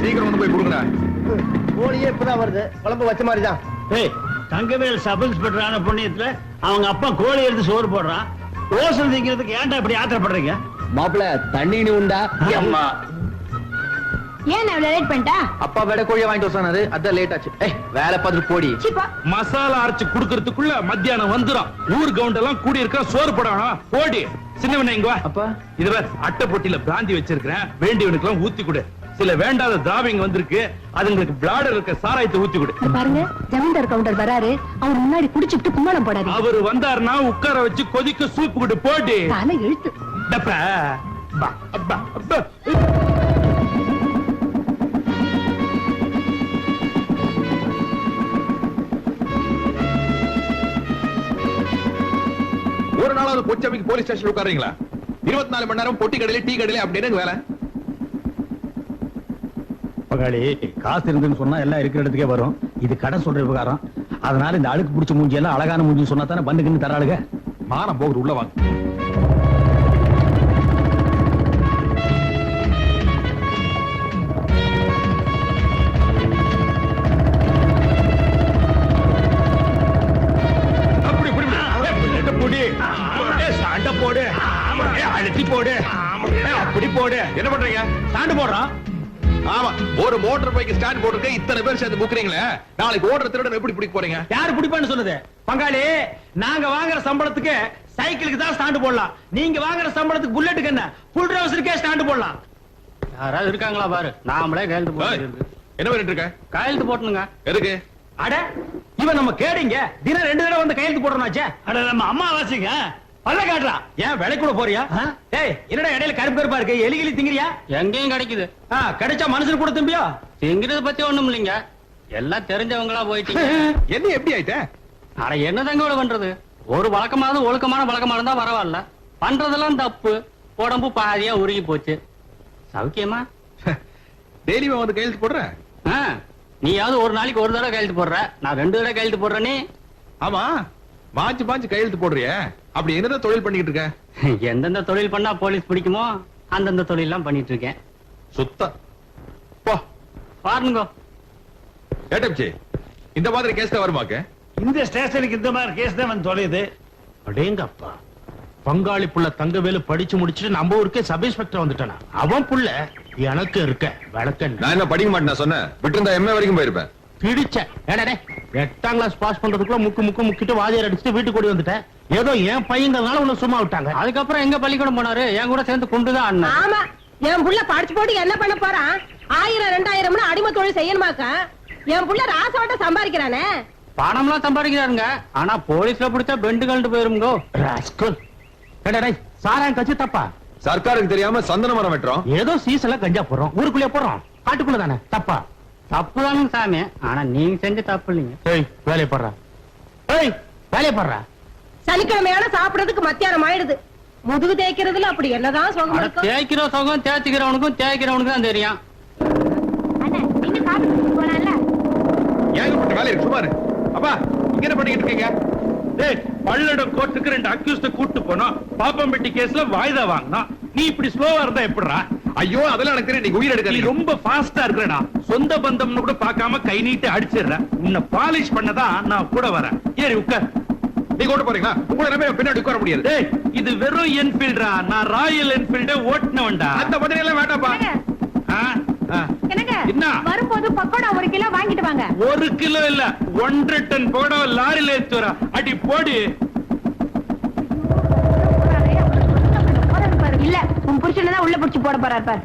சீக்கிரம் கொண்டு போய் கொடுங்கடா. கோழியே இப்பதான் வருது, குழம்பு வச்ச மாதிரிதான். ஏய், தங்கவேல் சப் இன்ஸ்பெக்டரான புண்ணியத்துல அவங்க அப்பா கோழி எடுத்து சோறு போடுறான். ஓசல் திங்கிறதுக்கு ஏன்டா இப்படி ஆத்திரப்படுறீங்க? மாப்பிள தண்ணி உண்டா? அம்மா ஏன் அவ்வளவு லேட் பண்ணிட்டா? அப்பா வேட கோழிய வாங்கிட்டு வந்தானது, அதான் லேட் ஆச்சு. வேலை பார்த்துட்டு போடி. மசாலா அரைச்சு குடுக்கறதுக்குள்ள மத்தியானம் வந்துடும். ஊர் கவுண்ட் எல்லாம் கூடி இருக்க சோறு போடணும். போடி சின்னவன இங்க வா. அப்பா இதுல அட்டை பொட்டியில பிராந்தி வச்சிருக்கிறேன், வேண்டியவனுக்கு எல்லாம் ஊத்தி கொடு. சில வேண்டாத திராவிங்க வந்திருக்கு, அதுங்களுக்கு பிளாடர் இருக்க சாராயத்தை ஊத்தி கொடு. பாருங்க, ஜமீன்தார் கவுண்டர் வராரு, அவர் முன்னாடி குடிச்சிட்டு கும்மாளம் போடாது. அவரு வந்தாருன்னா உட்கார வச்சு கொதிக்க சூப்பு கொடு. போடி தலை இழுத்து. டப்பா. பா, அப்பா, அப்பா. ஒரு நாளாவது கொச்சமைக்கு போலீஸ் ஸ்டேஷன் உட்காரீங்களா? 24 மணி நேரம் பொட்டி கடையில டீ கடையில அப்படின்னு வேலை. பகாளி, காசு இருந்துன்னு சொன்னா எல்லாம் இருக்கிற இடத்துக்கே வரும். இது கடன் சொல்ற விவகாரம். அதனால இந்த அழுக்கு பிடிச்ச மூஞ்சி எல்லாம் அழகான மூஞ்சி சொன்னா தானே பந்துக்குன்னு தராளுங்க. மானம் போகுது, உள்ள வாங்க. போடு, அழுத்தி போடு, அப்படி போடு. என்ன பண்றீங்க? ஸ்டாண்ட் போடுறோம். ஆமா, ஒரு மோட்டார் பைக் ஸ்டாண்ட் போட்டுருக்க இத்தனை பேர் சேர்ந்து முக்குறீங்களே, நாளைக்கு ஓடுற திருடன் எப்படி பிடிக்க போறீங்க? யாரு பிடிப்பான்னு சொன்னது? பங்காளி, நாங்க வாங்குற சம்பளத்துக்கு சைக்கிளுக்கு தான் ஸ்டாண்ட் போடலாம். நீங்க வாங்குற சம்பளத்துக்கு புல்லட்டுக்கு என்ன, புல் ட்ரவுசருக்கே ஸ்டாண்ட் போடலாம். யாராவது இருக்காங்களா பாரு, நாமளே கையெழுத்து போட்டு. என்ன பண்ணிட்டு இருக்க? கையெழுத்து போட்டணுங்க. எதுக்கு? அட, இவன் நம்ம கேடிங்க தினம் 2 தடவை வந்து கையெழுத்து போடணும்னாச்சே. அட, நம்ம அம்மா வாசிங்க பல்ல காட்டுறான். ஏன் விலை கூட போறியா? ஏய், என்னடா இடையில கருப்பு கருப்பா இருக்கு, எலிகிலி திங்கிறியா? எங்கேயும் கிடைக்குது. கிடைச்சா மனுஷன் கூட திம்பியா? திங்கிறத பத்தி ஒண்ணும் இல்லைங்க, எல்லாம் தெரிஞ்சவங்களா போயிட்டீங்க. என்ன எப்படி ஆயிட்ட? ஆனா என்னதாங்க பண்றது, ஒரு வழக்கமாவது ஒழுக்கமான வழக்கமா இருந்தா பரவாயில்ல, பண்றதெல்லாம் தப்பு. உடம்பு பாதியா உருகி போச்சு. சௌக்கியமா? டெய்லி வந்து கையெழுத்து போடுற? நீயாவது ஒரு நாளைக்கு ஒரு தடவை கையெழுத்து போடுற, நான் 2 தடவை கையெழுத்து போடுறேனே. ஆமா, மாஞ்சு மாஞ்சு கையெழுத்து போடுறிய, அப்படி என்னதான் தொழில் பண்ணிட்டு இருக்க? எந்தெந்த தொழில் பண்ணா போலீஸ் பிடிக்குமோ அந்தந்த தொழில் எல்லாம் பண்ணிட்டு இருக்கேன். சுத்தம் போ பாருங்க. ஏட்டப்சி, இந்த மாதிரி கேஸ் தான் வருமாக்க? இந்த ஸ்டேஷனுக்கு இந்த மாதிரி கேஸ் தான் வந்து தொலையுது. அடேங்கப்பா, பங்காளி புள்ள தங்கவேலு படிச்சு முடிச்சுட்டு நம்ம ஊருக்கே சப் இன்ஸ்பெக்டர் வந்துட்டானா? அவன் புள்ள எனக்கு இருக்க வழக்க. நான் என்ன படிக்க மாட்டேன் சொன்னேன், விட்டு இருந்தா எம்ஏ வரைக்கும் போயிருப்பேன். பிடிச்ச 8ஆம் கிளாஸ் பாஸ் பண்றதுக்குள்ள முக்கிட்டு வாதியார் அடிச்சுட்டு வீட்டுக்கு ஓடி வந்துட்டேன். ஏதோ என் பையங்கிறதுனால உன்னை சும்மா விட்டாங்க. அதுக்கப்புறம் எங்க பள்ளிக்கூடம் போனாரு, என் கூட சேர்ந்து குண்டுதான் அண்ணன். ஆமா, என் புள்ள படிச்சு போட்டு என்ன பண்ண போறான்? 1000 2000 அடிமை தொழில் செய்யணுமாக்கா? என் புள்ள ராசவாட்ட சம்பாதிக்கிறானே. பணம்லாம் சம்பாதிக்கிறாருங்க, ஆனா போலீஸ்ல பிடிச்சா பெண்டு கழண்டு போயிருங்கோ. சாராயம் கட்சி தப்பா? சர்க்காருக்கு தெரியாம சந்தன மரம் வெட்டுறோம். ஏதோ சீசன்ல கஞ்சா போடுறோம், ஊருக்குள்ளே போறோம், காட்டுக்குள்ள தானே, தப்பா? தப்புதானுங்க சாமி, ஆனா நீங்க செஞ்ச தப்பு இல்லைங்க. வேலையை போடுறா, வேலையை போடுறா. சனிக்கிழமையான சாப்பிடறதுக்கு மத்தியானம் ஆயிடுது. முதுகு தேய்க்கிறதுல அப்படி என்னதான் சுகம் இருக்கும்? தேய்க்கிற சுகம் தேய்ச்சிக்கிறவனுக்கும் தேய்க்கிறவனுக்கு தான் தெரியும். ஏகப்பட்ட வேலை இருக்கு, சுமாரு. அப்பா, இங்க என்ன பண்ணிட்டு இருக்கீங்க? பல்லடம் கோர்ட்டுக்கு 2 அக்யூஸ்ட கூட்டு போனோம். பாப்பம்பட்டி கேஸ்ல வாய்தா வாங்கினோம். நீ இப்படி ஸ்லோவா இருந்தா எப்படிடா? ஐயோ, அதெல்லாம் எனக்கு தெரியும், நீ உயிர் எடுக்க. நீ ரொம்ப ஃபாஸ்டா இருக்கறடா. சொந்த பந்தம்னு கூட பார்க்காம கை நீட்டி அடிச்சிடுற. உன்னை பாலிஷ் பண்ணதான் நான் கூட வரேன். ஏறி உட்கார். நீ கூட போறீங்களா? உங்களை நம்பி பின்னாடி உட்கார முடியாது. இது வெறும் என்ஃபீல்டா, நான் ராயல் என்ஃபீல்ட ஓட்டுனவன்டா. அந்த மாதிரி எல்லாம் வேண்டாப்பா. என்ன வரும்போது பக்கோடா 1 கிலோ வாங்கிட்டு வாங்க. 1 கிலோ இல்ல, 1.5 டன் பக்கோடா லாரில ஏத்து வர. அடி போடு. இல்ல, உன் புருஷனை தான் உள்ள புடிச்சு போட போறாரு பாரு.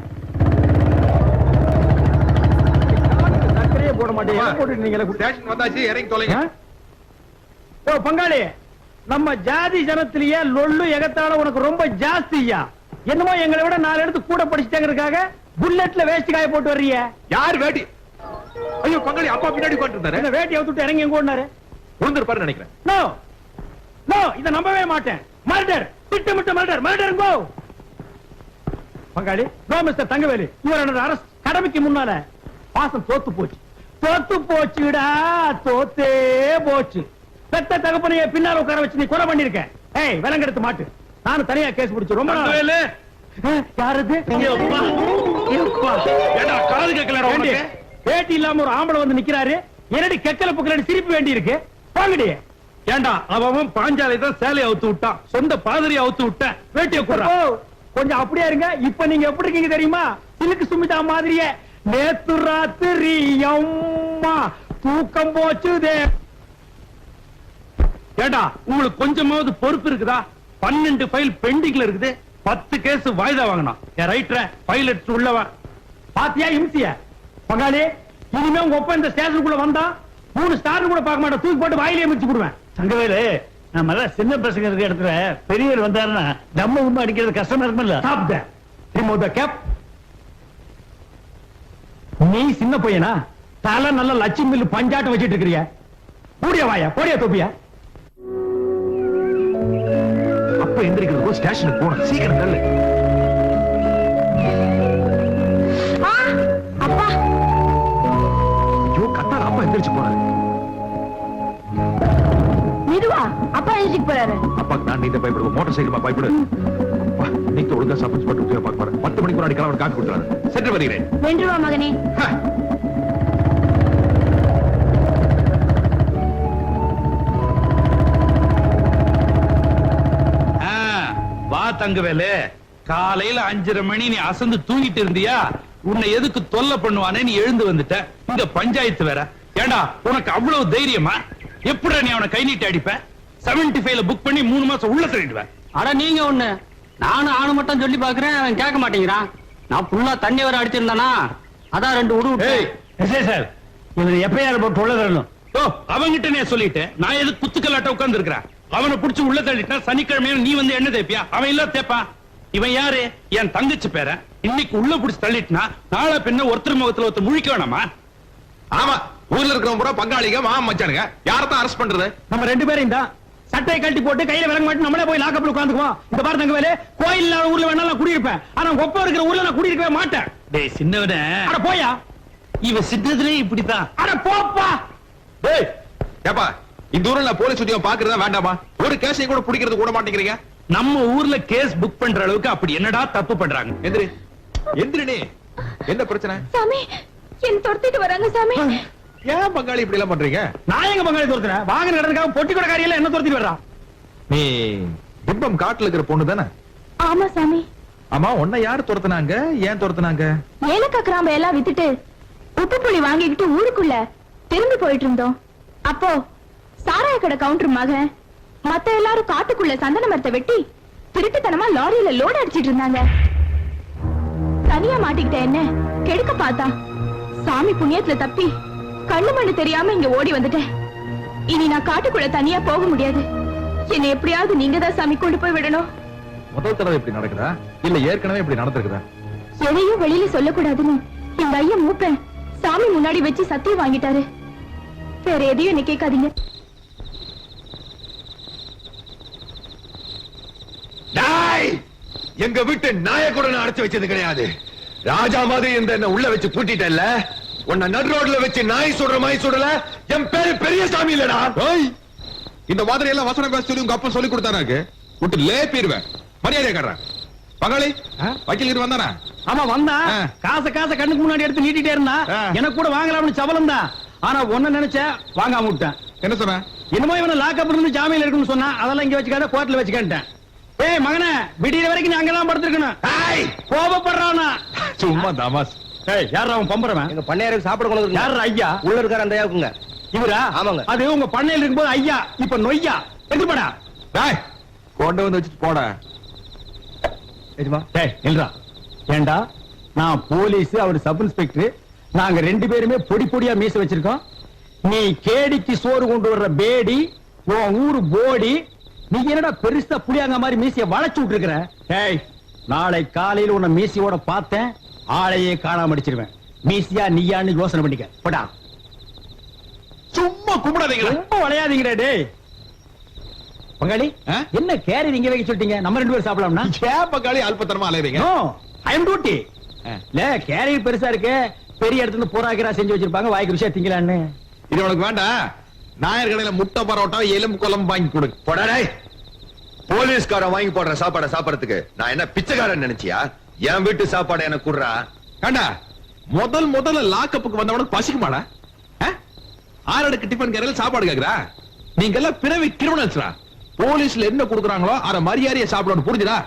சர்க்கரையே போட மாட்டேங்க, போட்டுட்டு நீங்க ஸ்டேஷன் வந்தாச்சு, இறங்கி தொலைங்க. ஓ பங்காளி, நம்ம ஜாதி ஜனத்திலேயே லொள்ளு எகத்தால உனக்கு ரொம்ப ஜாஸ்தியா? என்னமோ எங்களை விட 4 இடத்து கூட படிச்சுட்டாங்கிறதுக்காக புல்லட்ல வேஷ்டி காய போட்டு வர்றீங்க. யார் வேட்டி? ஐயோ பங்காளி, அப்பா பின்னாடி உட்கார்ந்திருந்தாரு. என்ன வேட்டி அவுத்துட்டு இறங்கி எங்க ஓடுனாரு? விழுந்திருப்பாரு நினைக்கிறேன். நோ நோ, இத நம்பவே மாட்டேன். மர்டர், திட்டமிட்ட மர்டர், மர்டர் கோ. பங்காளி, கோ மிஸ்டர் தங்கவேலு, யுவர் அரஸ்ட். கடமைக்கு முன்னால பாசம் தோத்து போச்சு. தோத்து போச்சுடா, தோத்தே போச்சு. பெத்த தகப்பனையே பின்னால உட்கார வச்சு நீ கொலை பண்ணிருக்க. ஏய், விலங்கெடுத்து மாட்டு. நானும் தனியா கேஸ் பிடிச்சு ரொம்ப நாள். யாரது ஏண்டா காது கேட்கலடா உனக்கு? பேட்டி இல்லாம ஒரு ஆம்பளை வந்து நிக்கிறாரு, என்னடி கெக்கல புக்கலடி சிரிப்பு வேண்டி இருக்கு. வாங்கடி. ஏண்டா அவன் பாஞ்சாலை தான் சேலையை அவுத்து விட்டான், சொந்த பாதிரி அவுத்து விட்ட வேட்டியை கூடுறா. கொஞ்சம் அப்படியே இருங்க. இப்ப நீங்க எப்படி இருக்கீங்க தெரியுமா? சிலுக்கு சுமிதா மாதிரியே. நேத்து ராத்திரி அம்மா தூக்கம் போச்சுதே. ஏண்டா உங்களுக்கு கொஞ்சமாவது பொறுப்பு இருக்குதா? 12 ஃபைல் பெண்டிங்ல இருக்குது, 10 கேஸ் வாய்தா வாங்கணும். என் ரைட்டர் ஃபைல் எடுத்து உள்ளவன் பாத்தியா இம்சிய? பங்காளி, இனிமே உங்க ஒப்ப இந்த ஸ்டேஷனுக்குள்ள வந்தா 3 ஸ்டார் கூட பார்க்க மாட்டேன், தூக்கி போட்டு வாயிலே மிச்சு போடுவேன். சங்கவேலு, நம்ம எல்லாம் சின்ன பசங்க இருக்க இடத்துல பெரியவர் வந்தாருன்னா நம்ம உண்மை அடிக்கிறது கஷ்டமா இருக்கும்ல. Stop that. Remove the cap. நீ சின்ன பையனா? தலை நல்ல லட்சுமி மில்லு பஞ்சாட்டம் வச்சிட்டு இருக்கிறிய. கூடிய வாயா, போடியா தொப்பியா. அப்ப எந்திரிக்கிறது ஸ்டேஷனுக்கு போகணும், சீக்கிரம் தள்ளு. அப்பா ஐயோ கத்தாத, அப்பா எந்திரிச்சு போறாரு. மெதுவா, அப்பா எழுதிட்டு போறாரு. அப்பாக்கு நான் நீந்த பயப்படுவோம், மோட்டார் சைக்கிள் பயப்படு. நீங்க ஒழுங்கா சப்போஸ் பட்டு உத்தியோக பார்க்க போறேன். 10 மணிக்கு முன்னாடி கிளம்பி காப்பி கொடுத்துறாரு. சென்று வருகிறேன். வென்றுவா மகனே. வா தங்கவேலு, காலையில 5:30 மணி நீ அசந்து தூங்கிட்டு இருந்தியா? உன்னை எதுக்கு தொல்லை பண்ணுவானே நீ எழுந்து வந்துட்ட. இங்க பஞ்சாயத்து வேற. ஏண்டா உனக்கு அவ்வளவு தைரியமா? எப்படி நீ அவனை கை நீட்டி அடிப்ப? 75ல புக் பண்ணி 3 மாசம் உள்ள தள்ளிடுவேன். அட நீங்க ஒண்ணு, நானும் ஆணு மட்டும் சொல்லி பாக்குறேன், அவன் கேட்க மாட்டேங்கிறான். நான் ஃபுல்லா தண்ணி வர அடிச்சிருந்தானா, அதான் 2 உடு ஏய், எஸ்ஐ சார், இவன் எப்பயாரு போட்டு உள்ள தரணும். ஓ அவங்கிட்ட நான் சொல்லிட்டேன். நான் எதுக்கு குத்துக்கல்லாட்ட உட்கார்ந்து இருக்கிறேன்? அவனை புடிச்சு உள்ள தள்ளிட்டா சனிக்கிழமையில நீ வந்து என்ன தேப்பியா? அவன் இல்ல தேப்பா. இவன் யாரு? என் தங்கச்சி பேர. இன்னைக்கு உள்ள புடிச்சு தள்ளிட்டுனா நாளை பின்ன ஒருத்தர் முகத்துல ஒருத்தர் முழிக்க வேணாமா? ஆமா, ஊர்ல இருக்கிறவங்க பூரா பங்காளிங்க மாமா மச்சானுங்க. யாரத்தான் அரெஸ்ட் பண்றது? நம்ம 2 பேரும் தான் சட்டையை கழட்டி போட்டு கையில விலங்க மாட்டி நம்மளே போய் லாக்கப்ல உட்கார்ந்துக்குவோம். இந்த பாரு தங்கவேலு, கோயில் இல்லாத ஊர்ல வேணா நான் குடியிருப்பேன், ஆனா கொப்ப இருக்கிற ஊர்ல நான் குடியிருக்கவே மாட்டேன். டேய் சின்னவனே, அட போயா. இவன் சின்னதுலயே இப்படித்தான். அட போப்பா. டேய் ஏப்பா, இந்த ஊர்ல நான் போலீஸ் உத்தியோகம் பாக்குறதா வேண்டாமா? ஒரு கேஸையும் கூட பிடிக்கிறது கூட மாட்டேங்கிறீங்க. நம்ம ஊர்ல கேஸ் புக் பண்ற அளவுக்கு அப்படி என்னடா தப்பு பண்றாங்க? எந்திரி எந்திரி. நீ என்ன பிரச்சனை? சாமி, என்ன துரத்திட்டு வராங்க சாமி. ஏன் பங்காளி இப்படி எல்லாம் பண்றீங்க? நான் எங்க பங்காளி துரத்துறேன்? வாகன நடந்துக்காக பொட்டி கூட காரியெல்லாம் என்ன துரத்திட்டு வர்றா? நீ திப்பம் காட்டுல இருக்கிற பொண்ணு தானே? ஆமா சாமி. ஆமா, உன்னை யாரு துரத்துனாங்க? ஏன் துரத்துனாங்க? ஏலக்காய் கிராம்பு எல்லாம் வித்துட்டு உப்பு புளி வாங்கிக்கிட்டு ஊருக்குள்ள திரும்பி போயிட்டு இருந்தோம். அப்போ சாராய கடை கவுண்டர் மகன் மத்த எல்லாரும் காட்டுக்குள்ள சந்தன மரத்தை வெட்டி திருட்டுத்தனமா லாரியில லோட் அடிச்சிட்டு இருந்தாங்க. தனியா மாட்டிக்கிட்ட என்ன கெடுக்க பார்த்தா சாமி புண்ணியத்துல தப்பி கண்ணு மண்ணு தெரியாம இங்க ஓடி வந்துட்டேன். இனி நான் காட்டுக்குள்ள தனியா போக முடியாது. என்னை எப்படியாவது நீங்க தான் சாமி கொண்டு போய் விடணும். முதல் தடவை இப்படி நடக்குதா இல்ல ஏற்கனவே இப்படி நடந்திருக்குதா? எதையும் வெளியில சொல்லக்கூடாதுன்னு எங்க ஐயன் மூப்பேன் சாமி முன்னாடி வச்சு சத்தியம் வாங்கிட்டாரு. வேற எதையும் என்ன கேட்காதீங்க. எங்க வீட்டு நாய கூட நான் அடைச்சு வச்சது கிடையாது. ராஜா மாதிரி இந்த என்ன உள்ள வச்சு பூட்டிட்டல்ல, உன்னை நடு ரோட்ல வச்சு நாய் சுடுற மாதிரி சுடல. என் பேரு பெரிய சாமி இல்லடா. இந்த மாதிரி எல்லாம் வசனம் பேச சொல்லி உங்க அப்பா சொல்லி கொடுத்தாரு. விட்டு லேப்பிடுவேன். மரியாதை காட்டுறேன். பங்காளி வக்கீல் வந்தானா? ஆமா வந்தா. காசை கண்ணுக்கு முன்னாடி எடுத்து நீட்டிட்டே இருந்தா. எனக்கு கூட வாங்கலாம்னு சபலம் தான். ஆனா ஒன்ன நினைச்ச வாங்காம விட்டேன். என்ன சொன்ன? என்னமோ இவனை லாக்கப் இருந்து ஜாமீன்ல இருக்குன்னு சொன்னா, அதெல்லாம் இங்க வச்சுக்காத, கோர்ட்ல வச்சுக்கிட்டேன். ஏய் மகனே, விடிய வரைக்கும் நீ அங்கதான் படுத்திருக்கணும். கோபப்படுறானா? சும்மா தமாஸ். ஏய் யாரா அவன் பம்பறவன்? எங்க பண்ணையாருக்கு சாப்பிட கொண்டு வந்து யாரா ஐயா? உள்ள இருக்கார அந்த ஐயாவுக்குங்க. இவரா? ஆமாங்க. அது உங்க பண்ணையில இருக்கும்போது ஐயா, இப்ப நொய்யா. எதுப்படா? டேய் கொண்டு வந்து வச்சுட்டு போடா. எஜமா டேய் நில்றா. ஏண்டா நான் போலீஸ், அவர் சப் இன்ஸ்பெக்டர், நாங்க 2 பேருமே பொடி பொடியா மீச வச்சிருக்கோம். நீ கேடிக்கு சோறு கொண்டு வர்ற பேடி, உன் ஊரு போடி, நீ என்னடா பெருசா புளியாங்க மாதிரி மீசைய வளைச்சு விட்டு இருக்கிற? ஏய் நாளை காலையில உன்னை மீசையோட பார்த்தேன், ஆளையே காணாம அடிச்சிருவேன். மீசியா நீயான்னு யோசனை பண்ணிக்க. போடா. சும்மா கும்பிடாதீங்க. ரொம்ப விளையாதீங்கடா டேய். பங்காளி என்ன கேரி நீங்க வைக்க சொல்லிட்டீங்க? நம்ம 2 பேரும் சாப்பிடலாம்னா? ஏன் பங்காளி அல்பத்தனமா அலையறீங்க? நோ, ஐ அம் டியூட்டி. இல்ல கேரியர் பெருசா இருக்கு, பெரிய இடத்துல போராக்கிரா செஞ்சு வச்சிருப்பாங்க, வாய்க்கு ருசியா திங்கலான்னு. இது உனக்கு வேண்டாம். நாயர் கடையில முட்டை பரோட்டா எலும்பு குழம்பு வாங்கி கொடு. போடா டேய். போலீஸ்காரன் வாங்கி போடுற சாப்பாடை சாப்பிடறதுக்கு நான் என்ன பிச்சைக்காரன் நினைச்சியா? என் வீட்டு சாப்பாடை எனக்கு குடுறா. கண்டா முதல்ல லாக்கப்புக்கு வந்தவனுக்கு பசிக்குமாடா? 6 அடுக்கு டிபன் கேரல சாப்பாடு கேக்குறா? நீங்க எல்லாம் பிறவி கிரிமினல்ஸ்ரா. போலீஸ்ல என்ன கொடுக்குறாங்களோ அத மரியாதையா சாப்பிடணும், புரிஞ்சுதா?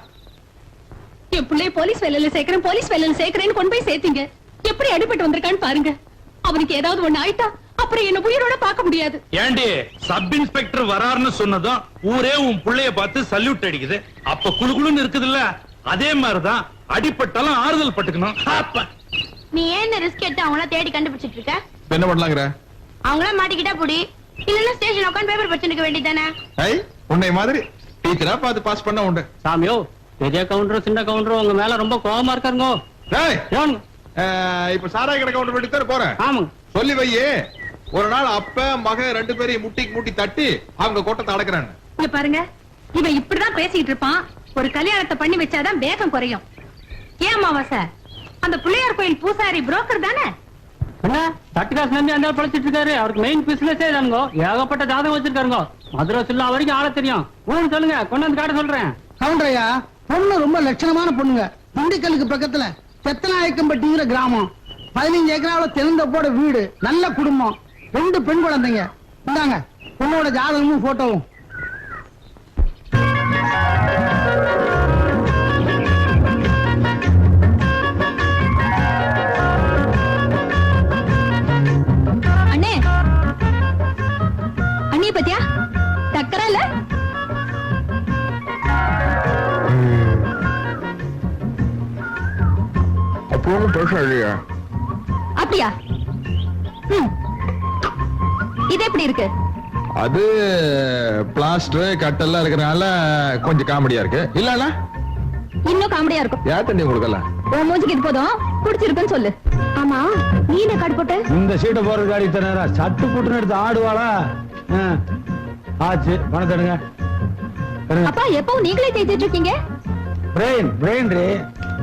என் பிள்ளை போலீஸ் வேலையில சேர்க்கிறேன்னு கொண்டு போய் சேர்த்தீங்க. எப்படி அடிபட்டு வந்திருக்கான்னு பாருங்க. அவனுக்கு ஏதாவது ஒண்ணு ஆயிட்டா அப்புறம் என்ன உயிரோட பார்க்க முடியாது. ஏண்டி சப் இன்ஸ்பெக்டர் வராருன்னு சொன்னதும் ஊரே உன் புள்ளைய பார்த்து சல்யூட் அடிக்குது. அப்ப குளுகுளுன்னு இருக்குதுல்ல, அதே மாதிரிதான் அடிபட்டாலும் ஆறுதல் பட்டுக்கணும். நீ ஏன் ரிஸ்க் எடுத்து அவங்கள தேடி கண்டுபிடிச்சிட்டு இருக்க? என்ன பண்ணலாங்கிற? அவங்கள மாட்டிக்கிட்டா புடி, இல்லன்னா ஸ்டேஷன் உட்கார்ந்து பேப்பர் படிச்சுக்க வேண்டியதானே. உன்னை மாதிரி டீச்சரா பார்த்து பாஸ் பண்ண உண்டு. சாமியோ, பெரிய கவுண்டர் சின்ன கவுண்டர் உங்க மேல ரொம்ப கோபமா இருக்காருங்க. இப்ப சாராய கடை கவுண்டர் வீட்டுக்கு தானே போறேன். ஆமாங்க. சொல்லி வையே, ஒரு நாள் அப்ப மக 2 பேரையும் முட்டி தட்டி அவங்க கோட்டத்தை அடக்குறாங்க. இங்க பாருங்க, இவன் இப்படிதான் பேசிட்டு இருப்பான். ஒரு கல்யாணத்தை பண்ணி வச்சாதான் வேகம் குறையும். ஏன் மாவாச, அந்த பிள்ளையார் கோயில் பூசாரி புரோக்கர் தானே? என்ன தட்டுக்காசு நம்பி அந்த பழச்சிட்டு இருக்காரு. அவருக்கு மெயின் பிசினஸே தானுங்க. ஏகப்பட்ட ஜாதகம் வச்சிருக்காருங்க. மதுரை சில்லா வரைக்கும் ஆள தெரியும். ஊன்னு சொல்லுங்க, கொண்டு வந்து காட்ட சொல்றேன். கவுண்டரையா, பொண்ணு ரொம்ப லட்சணமான பொண்ணுங்க. திண்டுக்கலுக்கு பக்கத்துல செத்தநாயக்கம்பட்டிங்கிற கிராமம். 15 ஏக்கராவில தென்னந்தோப்போட வீடு, நல்ல குடும்பம், 2 பெண் குழந்தைங்க. இந்தாங்க பொண்ணோட ஜாதகமும் போட்டோவும். அண்ணே, அண்ணிய பத்தியா டக்கரா இல்ல? அப்பவும் பேச இல்லையா? அப்படியா? இது எப்படி இருக்கு? அது பிளாஸ்டர் கட்டெல்லாம் இருக்கறனால கொஞ்சம் காமெடியா இருக்கு. இல்ல இன்னும் காமெடியா இருக்கும். யார் தண்ணி கொடுக்கலாம்? உன் மூஞ்சிக்கு இது போதும், குடிச்சிருக்குன்னு சொல்லு. ஆமா, நீ என்ன காடு போட்ட? இந்த சீட்டை போறது காடி தர சட்டு புட்டுன்னு எடுத்து ஆடுவாளா? ஆச்சு, பணம் தருங்க. அப்பா, எப்பவும் நீங்களே தேய்ச்சிட்டு இருக்கீங்க? பிரெயின் ரே,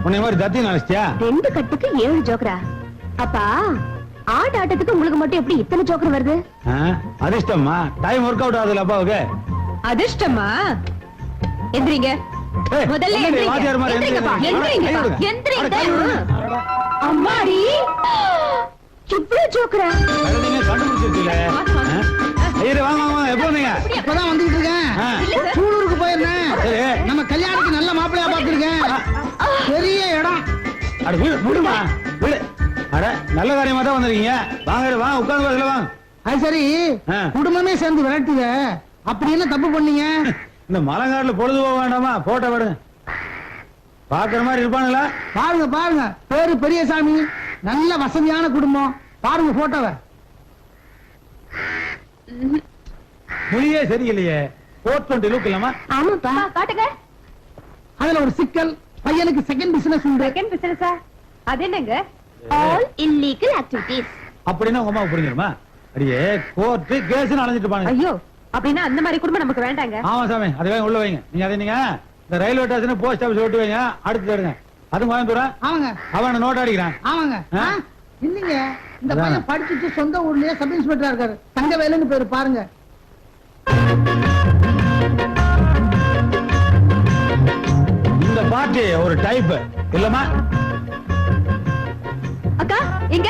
உன்னை மாதிரி தத்தி நினைச்சியா? 2 கட்டுக்கு 7 ஜோக்கரா? அப்பா, ஆடு ஆட்டத்துக்கு உங்களுக்கு மட்டும் எப்படி இத்தனை ஜோக்கர் வருது? அதிர்ஷ்டமா? டைம் ஒர்க் அவுட் ஆகுதுல அப்பாவுக்கு. அதிர்ஷ்டமா? எந்திரிங்க. முதல்ல அம்மாடி, இவ்வளவு ஜோக்கரா? நீங்க கண்டுபிடிச்சிருக்கீங்களே. எப்போ வந்தீங்க? இப்பதான் வந்துட்டு இருக்கேன். சூலூருக்கு போயிருந்தேன். நம்ம கல்யாணத்துக்கு நல்ல மாப்பிள்ளையா பார்த்திருக்கேன். பெரிய இடம். அட விடுமா, விடு. அட நல்ல காரியமா தான் வந்திருக்கீங்க. வாங்க வாங்க, உட்கார்ந்து பேசல வாங்க. அது சரி, குடும்பமே சேர்ந்து விரட்டுங்க. அப்படி என்ன தப்பு பண்ணீங்க? இந்த மலைங்காட்டுல பொழுது போக வேண்டாமா? போட்டோ விடுங்க. பாக்குற மாதிரி இருப்பானுங்களா? பாருங்க பாருங்க, பேரு பெரியசாமி, நல்ல வசதியான குடும்பம். பாருங்க போட்டோவை. மொழியே சரியில்லையே. 420 லுக் இல்லாமா? ஆமாப்பா, காட்டுங்க. அதுல ஒரு சிக்கல், பையனுக்கு செகண்ட் பிசினஸ் உண்டு. செகண்ட் பிசினஸா? அது என்னங்க? All illegal activities. அப்படின்னா உங்க அம்மா புரிஞ்சிருமா? அடியே கோர்ட்டு கேஸ்னு அலைஞ்சிட்டு பாருங்க. ஐயோ, அப்படின்னா அந்த மாதிரி குடும்பம் நமக்கு வேண்டாங்க. ஆமா சாமி, அதை உள்ள வைங்க. நீங்க அதை நீங்க இந்த ரயில்வே ஸ்டேஷன் போஸ்ட் ஆபீஸ் ஓட்டு வைங்க. அடுத்து எடுங்க. அது கோயம்புத்தூரா? ஆமாங்க. அவன் நோட் அடிக்கிறான். ஆமாங்க. இல்லீங்க, இந்த பையன் படிச்சுட்டு சொந்த ஊர்லயே சப் இன்ஸ்பெக்டரா இருக்காரு. தங்கவேலுன்னு பேரு. பாருங்க. இந்த பார்ட்டி ஒரு டைப் இல்லமா? அக்கா, எங்க?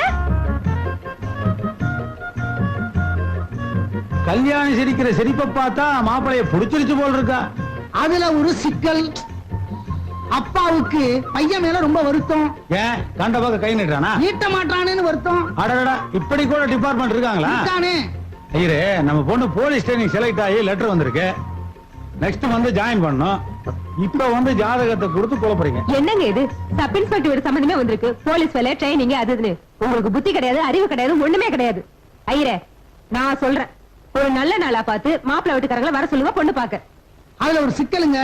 கல்யாணி சிரிக்கிற சிரிப்பை பார்த்தா மாப்பிளைய புடிச்சிருச்சு போல் இருக்கா. அதுல ஒரு சிக்கல். அப்பாவுக்கு பையன் மேல ரொம்ப வருத்தம். ஏன் கண்ட பக்கம் கை நீட்டானா? நீட்ட மாட்டானேன்னு வருத்தம். அடடா, இப்படி கூட டிபார்ட்மெண்ட் இருக்காங்களா? இருக்கானே. ஐயரே, நம்ம பொண்ணு போலீஸ் ட்ரைனிங் செலக்ட் ஆகி லெட்டர் வந்திருக்கு. நெக்ஸ்ட் வந்து ஜாயின் பண்ணனும். இப்ப வந்து ஜாதகத்தை கொடுத்து குழப்பறீங்க. என்னங்க இது? சப் இன்ஸ்பெக்டர் சம்பந்தமே வந்திருக்கு. போலீஸ் வேலை, ட்ரைனிங், அதுன்னு. உங்களுக்கு புத்தி கிடையாது, அறிவு கிடையாது, ஒண்ணுமே கிடையாது. ஐயரே, நான் சொல்றேன், ஒரு நல்ல நாளா பார்த்து மாப்பிள்ளை வீட்டுக்காரங்களை வர சொல்லுங்க பொண்ணு பாக்க. அதுல ஒரு சிக்கலுங்க.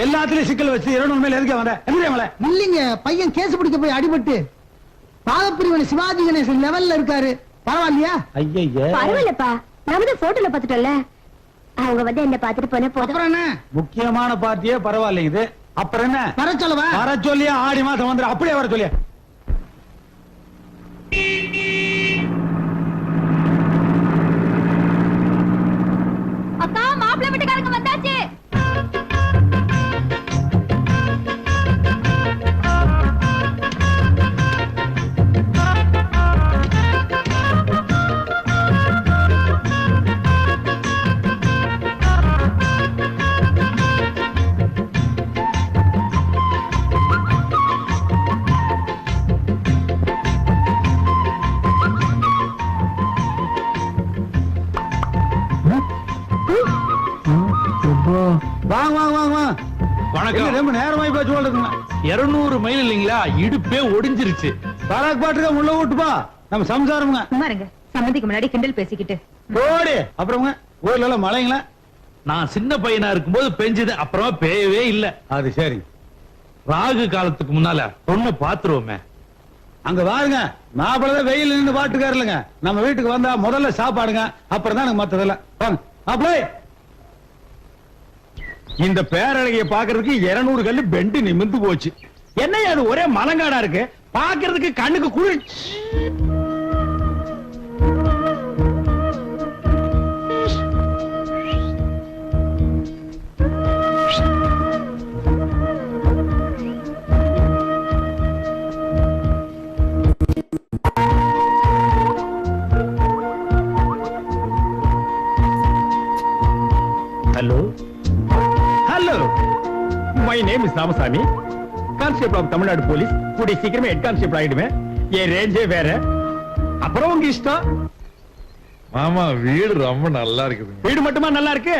எல்லாத்துலயும் சிக்கல் வச்சு 2 மேல எதுக்கு வந்த? இல்லீங்க, பையன் கேஸ் பிடிக்க போய் அடிபட்டு பாதப்பிரிவினை சிவாஜி கணேசன் லெவல்ல இருக்காரு. பரவாயில்லையா? ஐயா பரவாயில்லப்பா, நாம தான் போட்டோல பாத்துட்டோம்ல. அவங்க வந்து என்ன பாத்துட்டு போன போதும். அப்புறம் என்ன? முக்கியமான பார்ட்டியே பரவாயில்லைங்க. அப்புறம் என்ன? வர சொல்லவா? வர சொல்லியா? ஆடி மாசம் வந்து அப்படியே வர சொல்லியா? அக்கா, மாப்பிள்ளை வீட்டுக்காரங்க வந்தாச்சு. வாங்க வாங்க வாங்க வாங்க வணக்கம். ரொம்ப நேரமாயி போச்சு சொல்லுங்க. 200 மைல் இல்லைங்களா, இடுப்பே ஒடிஞ்சிருச்சு. பராக் பாட்டுக்க உள்ள விட்டுப்பா, நம்ம சம்சாரமுங்க. சும்மாருங்க, சம்மந்திக்கு முன்னாடி கிண்டல் பேசிக்கிட்டு. போடு. அப்புறமுங்க ஊர்ல எல்லாம் மழைங்களா? நான் சின்ன பையனா இருக்கும்போது பெஞ்சது, அப்புறமா பெய்யவே இல்ல. அது சரி. ராகு காலத்துக்கு முன்னால பொண்ணு பாத்துருவோமே. அங்க பாருங்க, மாப்பிள்ளதான் வெயில் நின்று பாட்டுக்காருலங்க. நம்ம வீட்டுக்கு வந்தா முதல்ல சாப்பாடுங்க, அப்புறம் தான் எனக்கு மத்ததெல்லாம். வாங்க மாப்பிள்ளை. இந்த பேரழகிய பாக்குறதுக்கு 200 கல்லு பெண்டு நிமிந்து போச்சு. என்னையா அது ஒரே மலங்காடா இருக்கு, பாக்குறதுக்கு கண்ணுக்கு குளிர்ச்சி. Hello hello, my name is Ramasamy, constable of Tamil Nadu police. கூடிய சீக்கிரமே ஹெட் கான்ஸ்டேபிள் ஆயிடுவேன். என் ரேஞ்சே வேற. அப்புறம் உங்க இஷ்டம். மாமா வீடு ரொம்ப நல்லா இருக்குது. வீடு மட்டுமா நல்லா இருக்கு,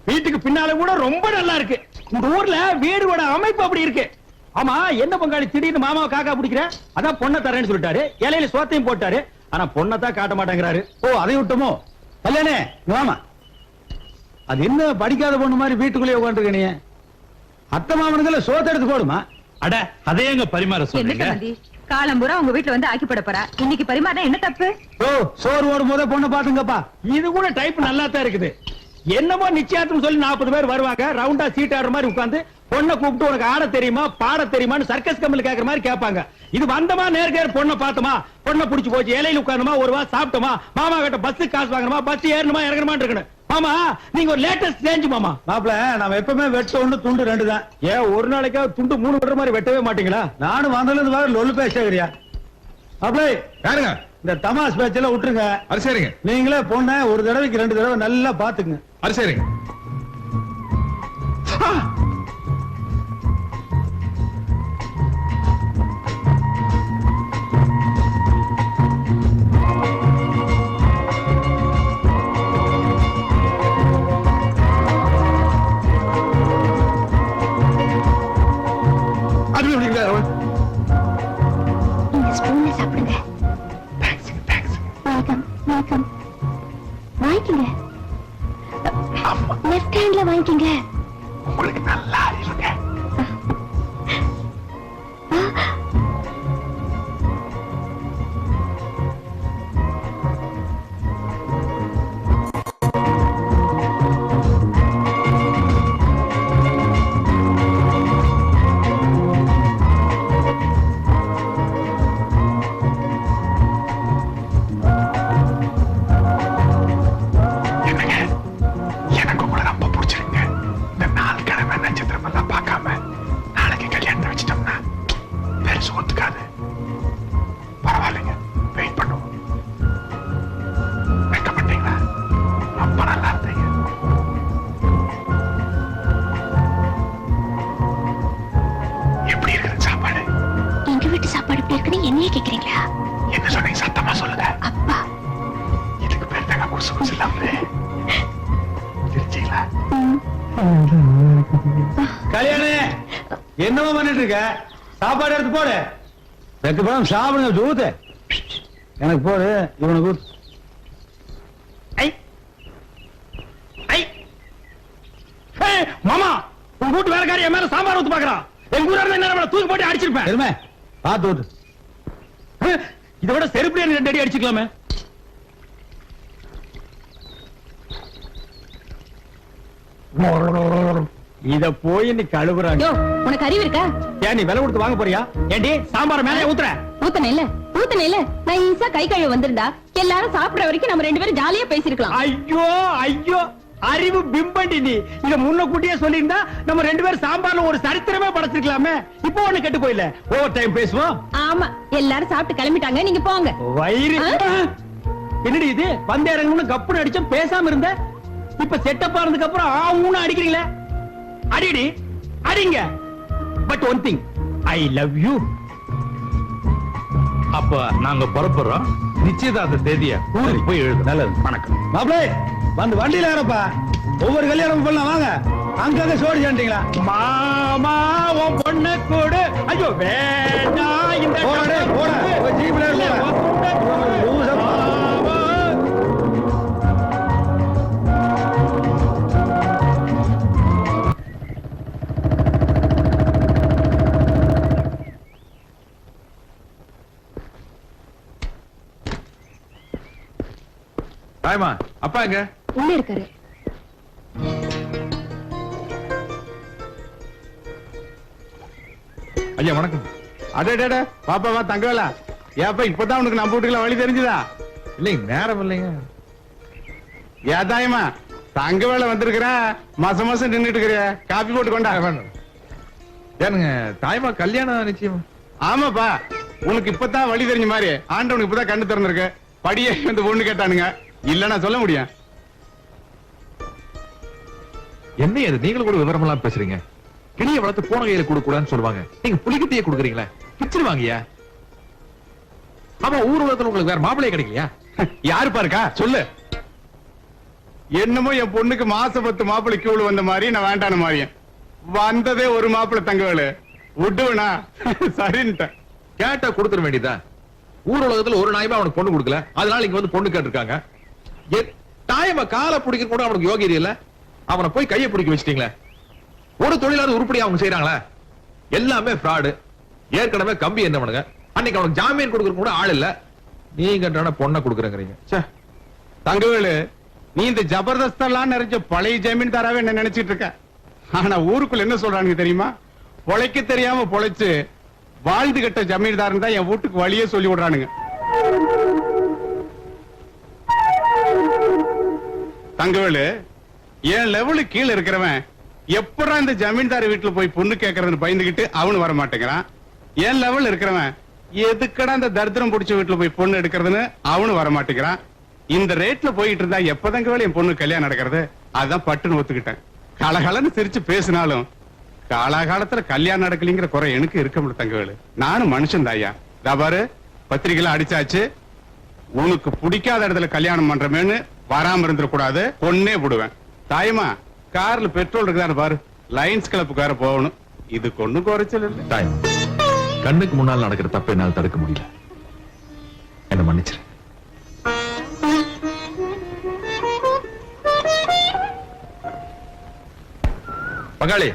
வீட்டுக்கு பின்னால கூட ரொம்ப நல்லா இருக்கு. இந்த ஊர்ல வீடோட அமைப்பு அப்படி இருக்கு. ஆமா, என்ன பங்காளி திடீர்னு மாமாவை காக்கா பிடிக்கிற? அதான் பொண்ணை தரேன்னு சொல்லிட்டாரு, இலையில சோத்தையும் போட்டாரு. ஆனா பொண்ணை தான் காட்ட மாட்டேங்கிறாரு. ஓ, அதை விட்டோமோ? கல்யாணே மாமா, அது என்ன படிக்காத பொண்ணு மாதிரி வீட்டுக்குள்ளே உட்காந்துருக்க நீ? அத்தை மாமனுக்குள்ள சோத்தை எடுத்து போடுமா? அட, அதையேங்க பரிமாற என்ன சொல்றீங்க? சம்மந்தி, காலம்பூரா உங்க வீட்டுல வந்து ஆக்கி போட போறா, இன்னைக்கு பரிமாறினா என்ன தப்பு? ஓ, சோறு ஓடும் போதே பொண்ணை பாத்துங்கப்பா. இது கூட டைப் நல்லா தான் இருக்குது. என்னமோ நிச்சயார்த்தம் சொல்லி 40 பேர் வருவாங்க, ரவுண்டா சீட் ஆடுற மாதிரி உட்கார்ந்து பொண்ணை கூப்பிட்டு உனக்கு ஆட தெரியுமா பாட தெரியுமான்னு சர்க்கஸ் கம்பெனி கேக்குற மாதிரி கேட்பாங்க. இது வந்தமா நேர்கேர் பொண்ணை பார்த்தோமா, பொண்ணை புடிச்சு போச்சு, இலையில உட்கார்ந்தமா, ஒரு வா சாப்பிட்டோமா, மாமா கிட்ட பஸ் காசு வாங்கணுமா, பஸ் ஏறணுமா இறங்கணுமா இருக்கணும். மாமா, நீங்க ஒரு லேட்டஸ்ட் ரேஞ்ச் மாமா. மாப்ள, நாம எப்பவுமே வெட்ட ஒண்ணு துண்டு 2 தான். ஏன் ஒரு நாளைக்காவது துண்டு 3 வெட்டுற மாதிரி வெட்டவே மாட்டீங்களா? நானும் வந்ததுல இருந்து வேற லொல்லு பேசுறியா? மாப்ள யாருங்க? இந்த தமாஸ் பேச்செல்லாம் விட்டுருங்க. அது சரிங்க. நீங்களே பொண்ணை ஒரு தடவைக்கு 2 தடவை நல்லா பாத்துங்க. அது சரிங்க. அது எப்படிங்க? இந்த ஸ்பூன்ல சாப்பிடுங்க. Welcome welcome. வாங்கிக்கங்க. லெஃப்ட் ஹேண்ட்ல வாங்கிக்கங்க. உங்களுக்கு நல்லா இருங்க. எனக்கு கூட ரொம்ப பிடிச்சிருங்க. இந்த நாள் கிழமை நட்சத்திரம் எல்லாம் பார்க்காம நாளைக்கு கல்யாணத்தை வச்சிட்டோம்னா பெருசு ஒத்துக்காது. பரவாயில்லைங்க, வெயிட் பண்ணுவோம். வைக்கப்பட்டீங்களா? ரொம்ப நல்லா இருந்தீங்க. எப்படி இருக்குது சாப்பாடு? எங்க வீட்டு சாப்பாடு எப்படி இருக்குன்னு என்னையே கேக்குறீங்களா? என்ன சொன்னீங்க? சத்தமா சொல்லுங்க. அப்பா. இதுக்கு பேர் தாங்க குசு குசு இல்லாமலே சிரிச்சீங்களா? கல்யாணே, என்னவோ பண்ணிட்டு இருக்க? சாப்பாடு எடுத்து போடு. ரெண்டு பழம் சாப்பிடுங்க. ஊத்து. எனக்கு போடு, இவனுக்கு ஊத்து. ஐ ஐ ஏய், மாமா, உங்க வீட்டு வேலைக்காரி என் மேல சாம்பார் ஊத்து பாக்குறான். எங்க ஊரா இருந்தா என்ன தூக்கி போட்டு அடிச்சிருப்பேன். எருமை, பாத்து ஊத்து. இதை விட செருப்பு 2 அடி அடிச்சுக்கலாமே. இத போய் நீ கழுவுறாங்க. யோ, உனக்கு அறிவு இருக்கா? ஏன் நீ விலை கொடுத்து வாங்க போறியா? ஏண்டி சாம்பார் மேலே ஊத்துற? ஊத்தன இல்ல, நான் ஈஸா கை கழுவ வந்திருந்தா எல்லாரும் சாப்பிடுற வரைக்கும் நம்ம 2 பேரும் ஜாலியா பேசிருக்கலாம். ஐயோ ஐயோ, அறிவு பிம்பண்டி நீ. இத முன்ன கூட்டியே சொல்லியிருந்தா நம்ம 2 பேரும் சாம்பார்ல ஒரு சரித்திரமே படைச்சிருக்கலாமே. இப்போ ஒண்ணு கெட்டு போயில. ஓவர் டைம் பேசுவோம். ஆமா, எல்லாரும் சாப்பிட்டு கிளம்பிட்டாங்க, நீங்க போங்க. வயிறு என்னடி இது? வந்த இறங்கணும்னு கப்புன்னு அடிச்சோம், பேசாம இருந்த. இப்ப செட்டப் ஆனதுக்கு அப்புறம் ஊன்னு அடிக்கிறீங்களே. அடிடி, அடிங்க. But one thing, I love you. அப்ப நாங்க புறப்படுறோம். நிச்சயதார்த்த தேதிய ஊருக்கு போய் எழுது. நல்லது. வணக்கம் மாப்பிளே, வந்து வண்டியில ஏறப்பா. ஒவ்வொரு கல்யாணம் பண்ணலாம் வாங்க. அங்கங்க சோறு சாண்டிங்களா? மாமா உன் பொண்ணு கூடு. ஐயோ வேண்டாம் இந்த போடா, போடா. உங்க ஜீப்ல இல்ல, இருக்க. உன் பொண்ணு கூடு. லூசா. மாமா. தாயமா அப்பா எங்க? உள்ள இருக்காரு. ஐயா வணக்கம். அடடட பாப்பாவா தங்கவேலா, ஏப்பா இப்பதான் உனக்கு நம்ம வீட்டுக்குள்ள வழி தெரிஞ்சுதா? இல்லைங்க நேரம் இல்லைங்க. ஏதாயமா தங்கவேலை வந்திருக்கிற, மாசம் மாசம் நின்னுட்டு இருக்கிற, காப்பி போட்டு கொண்டா. ஏனுங்க தாயமா கல்யாணம் நிச்சயம்? ஆமாப்பா, உனக்கு இப்பதான் வழி தெரிஞ்ச மாதிரி ஆண்டவனுக்கு இப்பதான் கண்ணு திறந்திருக்கு. படியே வந்து பொண்ணு கேட்டானுங்க, இல்ல நான் சொல்ல முடியும். என்ன அது நீங்களும் கூட விவரமெல்லாம் பேசுறீங்க? கிளிய வளர்த்து போன கையில கொடுக்க கூடாதுன்னு சொல்லுவாங்க. நீங்க புலிகிட்டே கொடுக்குறீங்களே, பிச்சிருவாங்கயா. ஆமா, ஊர் உலகத்துல உங்களுக்கு வேற மாப்பிளையே கிடைக்கலையா? யாரு பாருக்கா சொல்லு. என்னமோ என் பொண்ணுக்கு மாச 10 மாப்பிள்ளை கியூல வந்த மாதிரி நான் வேண்டான மாதிரியும் வந்ததே ஒரு மாப்பிள்ளை தங்கவேலு விட்டுவனா சரின்ட்டேன். கேட்டா கொடுத்துட வேண்டியதா? ஊர் உலகத்துல ஒரு நாயமா அவனுக்கு பொண்ணு கொடுக்கல, அதனால இங்க வந்து பொண்ணு கேட்டிருக்காங்க. தாயமா காலை பிடிக்க கூட அவனுக்கு யோகியதை இல்ல, அவனை போய் கையை பிடிக்க வச்சிட்டீங்களே. ஒரு தொழிலாவது உருப்படி அவங்க செய்யறாங்களா? எல்லாமே ஃப்ராடு. ஏற்கனவே கம்பி என்ன பண்ணுங்க, அன்னைக்கு அவனுக்கு ஜாமீன் கொடுக்கற கூட ஆள் இல்ல, நீங்க பொண்ணை கொடுக்குறேங்கிறீங்க. தங்கவேலு, நீ இந்த ஜபர்தஸ்தெல்லாம் நிறைஞ்ச பழைய ஜமீன்தாராவே என்ன நினைச்சிட்டு இருக்க. ஆனா ஊருக்குள்ள என்ன சொல்றானுங்க தெரியுமா? பொழைக்க தெரியாம பொழைச்சு வாழ்ந்து கட்ட ஜமீன்தாரன் தான் என் வீட்டுக்கு வழியே சொல்லி விடுறானுங்க. தங்கவேலு, என் லெவலுக்கு கீழே இருக்கிறவன் எப்படா இந்த ஜமீன்தார் வீட்டுல போய் பொண்ணு கேட்கறதுன்னு பயந்துகிட்டு அவனு வர மாட்டேங்கிறான். என் லெவல் இருக்கிறவன் எதுக்கடா இந்த தரித்திரம் பிடிச்ச வீட்டுல போய் பொண்ணு எடுக்கிறதுன்னு அவனு வர மாட்டேங்கிறான். இந்த ரேட்ல போயிட்டு இருந்தா எப்பதாங்க வேலை என் பொண்ணு கல்யாணம் நடக்கிறது? அதான் பட்டுன்னு ஒத்துக்கிட்டேன். கலகலன்னு சிரிச்சு பேசினாலும் காலகாலத்துல கல்யாணம் நடக்கலிங்கிற குறை எனக்கு இருக்க முடியும் தங்கவேலு. நானும் மனுஷன் தாயா. பாரு, பத்திரிகைலாம் அடிச்சாச்சு. உனக்கு பிடிக்காத இடத்துல கல்யாணம் பண்றமேன்னு வராம இருந்துட கூடாது, பொண்ணே விடுவேன். தாயமா, கார்ல பெட்ரோல் இருக்குதான்னு பாரு, லைன்ஸ் கிளப்புக்கார போகணும். இது கொண்டு குறைச்சல் இல்லை. தாய், கண்ணுக்கு முன்னால் நடக்கிற தப்பை என்னால் தடுக்க முடியல, என்ன மன்னிச்சிரு. பங்காளி,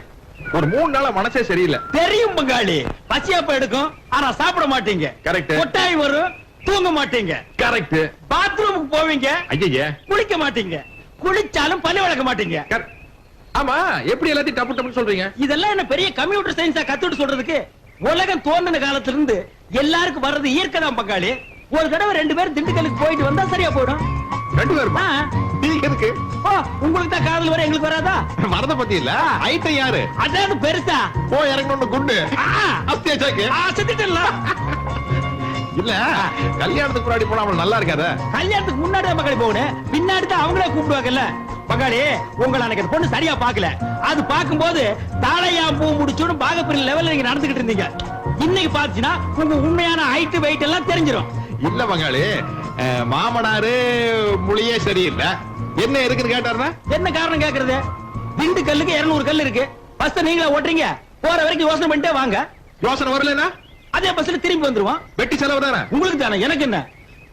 ஒரு 3 நாளா மனசே சரியில்லை. தெரியும் பங்காளி, பசியாப்ப எடுக்கும், ஆனா சாப்பிட மாட்டீங்க. கரெக்ட். கொட்டாய் வரும், தூங்க மாட்டீங்க. கரெக்ட். பாத்ரூமுக்கு போவீங்க, ஐயே, குளிக்க மாட்டீங்க. குளிச்சாலும் பல்லு விளக்க மாட்டீங்க. ஆமா, எப்படி எல்லாத்தையும் டப்பு டப்புன்னு சொல்றீங்க? இதெல்லாம் என்ன பெரிய கம்ப்யூட்டர் சயின்ஸா கத்துட்டு சொல்றதுக்கு? உலகம் தோன்றின காலத்துல இருந்து எல்லாருக்கும் வர்றது இயற்கை தான் பங்காளி. ஒரு தடவை 2 பேரும் திண்டுக்கலுக்கு போயிட்டு வந்தா சரியா போயிடும். 2 பேருமா? நீங்க எதுக்கு? உங்களுக்கு தான் காதல் வர, எங்களுக்கு வராதா? மரத பத்தி இல்ல, ஐட்டம் யாரு? அதாவது பெருசா போய் இறங்கணும் குண்டு அப்தியா சாக்கு செத்துட்டல. இல்ல, கல்யாணத்துக்கு முன்னாடி போனா அவன் நல்லா இருக்காத. கல்யாணத்துக்கு முன்னாடி தான் பங்காளி போகணும், பின்னாடி தான் அவங்களே கூப்பிடுவாங்கல்ல. பங்காளி, உங்களை அன்னைக்கு பொண்ணு சரியா பாக்கல. அது பாக்கும்போது தாளையா பூ முடிச்சுன்னு பாகப்பிரிவு லெவல்ல நீங்க நடந்துகிட்டு இருந்தீங்க. இன்னைக்கு பாத்தீங்கன்னா உங்க உண்மையான ஹைட் வெயிட் எல்லாம் தெரிஞ்சிடும். இல்ல பங்காளி, மாமனாரு மொழியே சரியில்லை, என்ன இருக்குன்னு கேட்டாருன்னா? என்ன காரணம் கேக்குறது? திண்டுக்கல்லுக்கு 200 கல் இருக்கு. பஸ் நீங்களே ஓட்டுறீங்க, போற வரைக்கும் யோசனை பண்ணிட்டே வாங்க. யோசனை வரலன்னா அதே பஸ்ல திரும்பி வந்துருவோம். வெட்டி செலவு தானே உங்களுக்கு தானே, எனக்கு என்ன?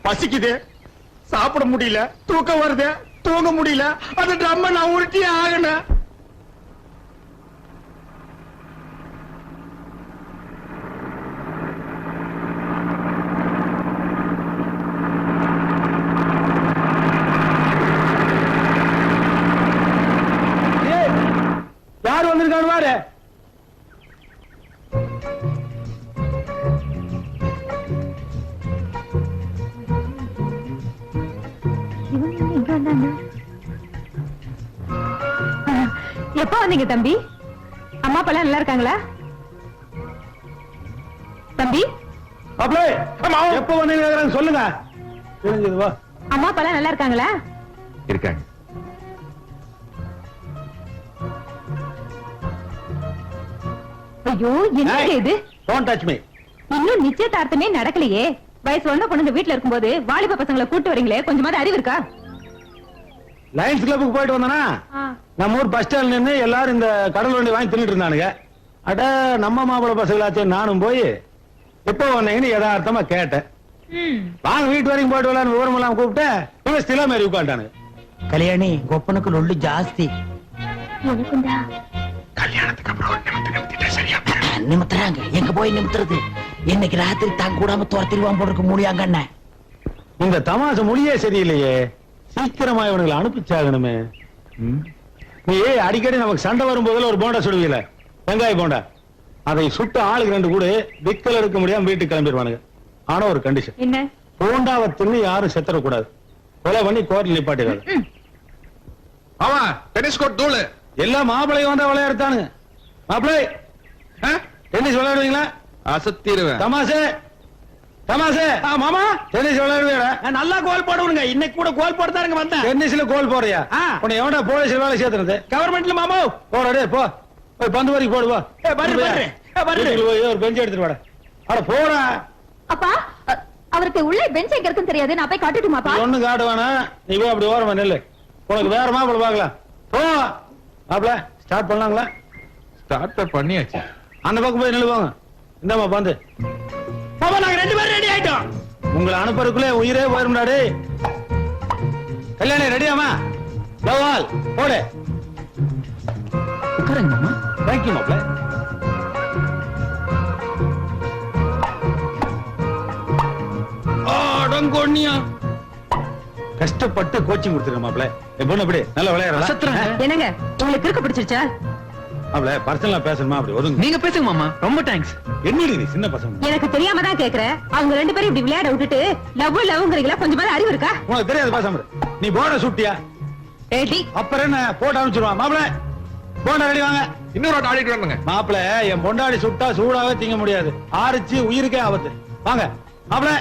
பசிக்குது, சாப்பிட முடியல, தூக்கம் வருது, தூங்க முடியல, அந்த ட்ரம்ம நான் உருட்டி ஆகணும். யார் வந்திருக்காரு பாரு. எப்ப வந்தீங்க தம்பி? அம்மா அப்பா நல்லா இருக்காங்களா தம்பி? எப்ப வந்தீங்க சொல்லுங்க. அம்மா அப்பா நல்லா இருக்காங்களா? இருக்காங்க. ஐயோ, என்ன இது? Don't touch me. இன்னும் நிச்சயதார்த்தமே நடக்கலையே. வயசு ஒண்ணு பொண்ணுங்க வீட்டுல இருக்கும்போது வாலிப பசங்களை கூட்டு வரீங்களே, கொஞ்சமாவது அறிவு இருக்கா? லயன்ஸ் கிளப்புக்கு போயிட்டு வந்தானா நம்ம ஊர் பஸ் ஸ்டாண்ட் நின்று எல்லாரும் இந்த கடல் வண்டி வாங்கி தின்னுட்டு இருந்தானுங்க. அட நம்ம மாப்பிள பசங்களாச்சே நானும் போய் எப்போ வந்தீங்கன்னு யதார்த்தமா கேட்டேன். வாங்க வீட்டு வரைக்கும் போயிட்டு வரலான்னு விவரம் எல்லாம் கூப்பிட்டேன். இவன் ஸ்திலா மாதிரி உட்காந்துட்டானுங்க. கல்யாணி கொப்பனுக்கு லொல்லு ஜாஸ்தி. எனக்குண்டா கல்யாணத்துக்கு அப்புறம் நிமித்திட்டே சரியா நிமித்துறாங்க. எங்க போய் நிமித்துறது? இன்னைக்கு ராத்திரி தாங்க கூடாம துரத்திடுவான் போடுறதுக்கு மூலியாங்க அண்ணன். இந்த தமாசை மொழியே சரியில்லையே. சீக்கிரமா இவனுங்களை அனுப்பிச்சாகணுமே. நீ அடிக்கடி நமக்கு சண்டை வரும் போதுல ஒரு போண்டா சுடுவீல, வெங்காய போண்டா, அதை சுட்டு ஆளுக்கு 2 கூட விக்கல் எடுக்க முடியாம வீட்டுக்கு கிளம்பிடுவானுங்க. ஆனா ஒரு கண்டிஷன், என்ன? போண்டாவை தின்னு யாரும் செத்துறக்கூடாது. கொலை பண்ணி கோர்ட்ல நிப்பாட்டிடாது. ஆமா டென்னிஸ் கோர்ட் தூளு எல்லாம் மாப்பிள்ளையும் வந்தா விளையாடுத்தானுங்க. மாப்பிள்ளை டென்னிஸ் விளையாடுவீங்களா? அசத்திடுவேன். தமாசே தமாசே மாமா டென்னிஸ் விளையாடுவீடா? நல்லா கோல் போடுவனுங்க. இன்னைக்கு கூட கோல் போடுதாருங்க வந்தேன். டென்னிஸ்ல கோல் போறியா? உன்னை எவன்டா போலீஸ்ல வேலை சேர்த்துறது? கவர்மெண்ட்ல மாமா. போடா டேய் போ. போய் பந்து வரைக்கும் போடு போ. வீட்டுக்குள்ள போய் ஒரு பெஞ்ச் எடுத்துட்டு வாடா. அட போடா. அப்பா அவருக்கு உள்ள பெஞ்ச் எங்க இருக்குன்னு தெரியாது. நான் போய் காட்டுட்டுமாப்பா? நீ ஒண்ணும் காட்ட வேணாம். நீ போய் அப்படி ஓரமா நில்லு. உனக்கு வேற மாப்பிள பாக்கலாம். போ மாப்பிள. ஸ்டார்ட் பண்ணலாங்களா? ஸ்டார்ட் பண்ணியாச்சு. அந்த பக்கம் போய் நில்லு போங்க. இந்தாமா பந்து. மாமா நாங்க 2 பேரும் ரெடி ஆயிட்டோம். உங்களை அனுப்புறதுக்குள்ளே உயிரே போயிரும்டா டேய். கல்யாணி ரெடியாமா? லவால் போடு. உட்காருங்க மாமா. தேங்க்யூ மாப்பிள. அடங்கொன்னியா கஷ்டப்பட்டு கோச்சிங் கொடுத்துருக்க மாப்பிள. என் பொண்ணு அப்படி நல்லா விளையாடுறா. என்னங்க உங்களுக்கு இருக்க பிடிச்சிருச்சா? மாப்பிள பர்சனலா பேசணுமா? அப்படி ஒதுங்க. நீங்க பேசுங்க மாமா. ரொம்ப தேங்க்ஸ். என்னடி நீ சின்ன பசங்க? எனக்கு தெரியாம தான் கேக்குறேன். அவங்க 2 பேரும் இப்படி விளையாட விட்டுட்டு லவ்ங்கறீங்களா? கொஞ்சம் மாதிரி அறிவு இருக்கா? உனக்கு தெரியாது பேசாம. நீ போட சுட்டியா? ரெடி. அப்புறம் என்ன போட்டு அனுப்பிச்சிருவான். மாப்பிள போண்டா ரெடி வாங்க. இன்னொரு ஆட்ட ஆடிட்டு வரணுங்க. மாப்பிள என் பொண்டாடி சுட்டா சூடாவே திங்க முடியாது. ஆரிச்சு உயிருக்கே ஆபத்து. வாங்க மாப்பிள.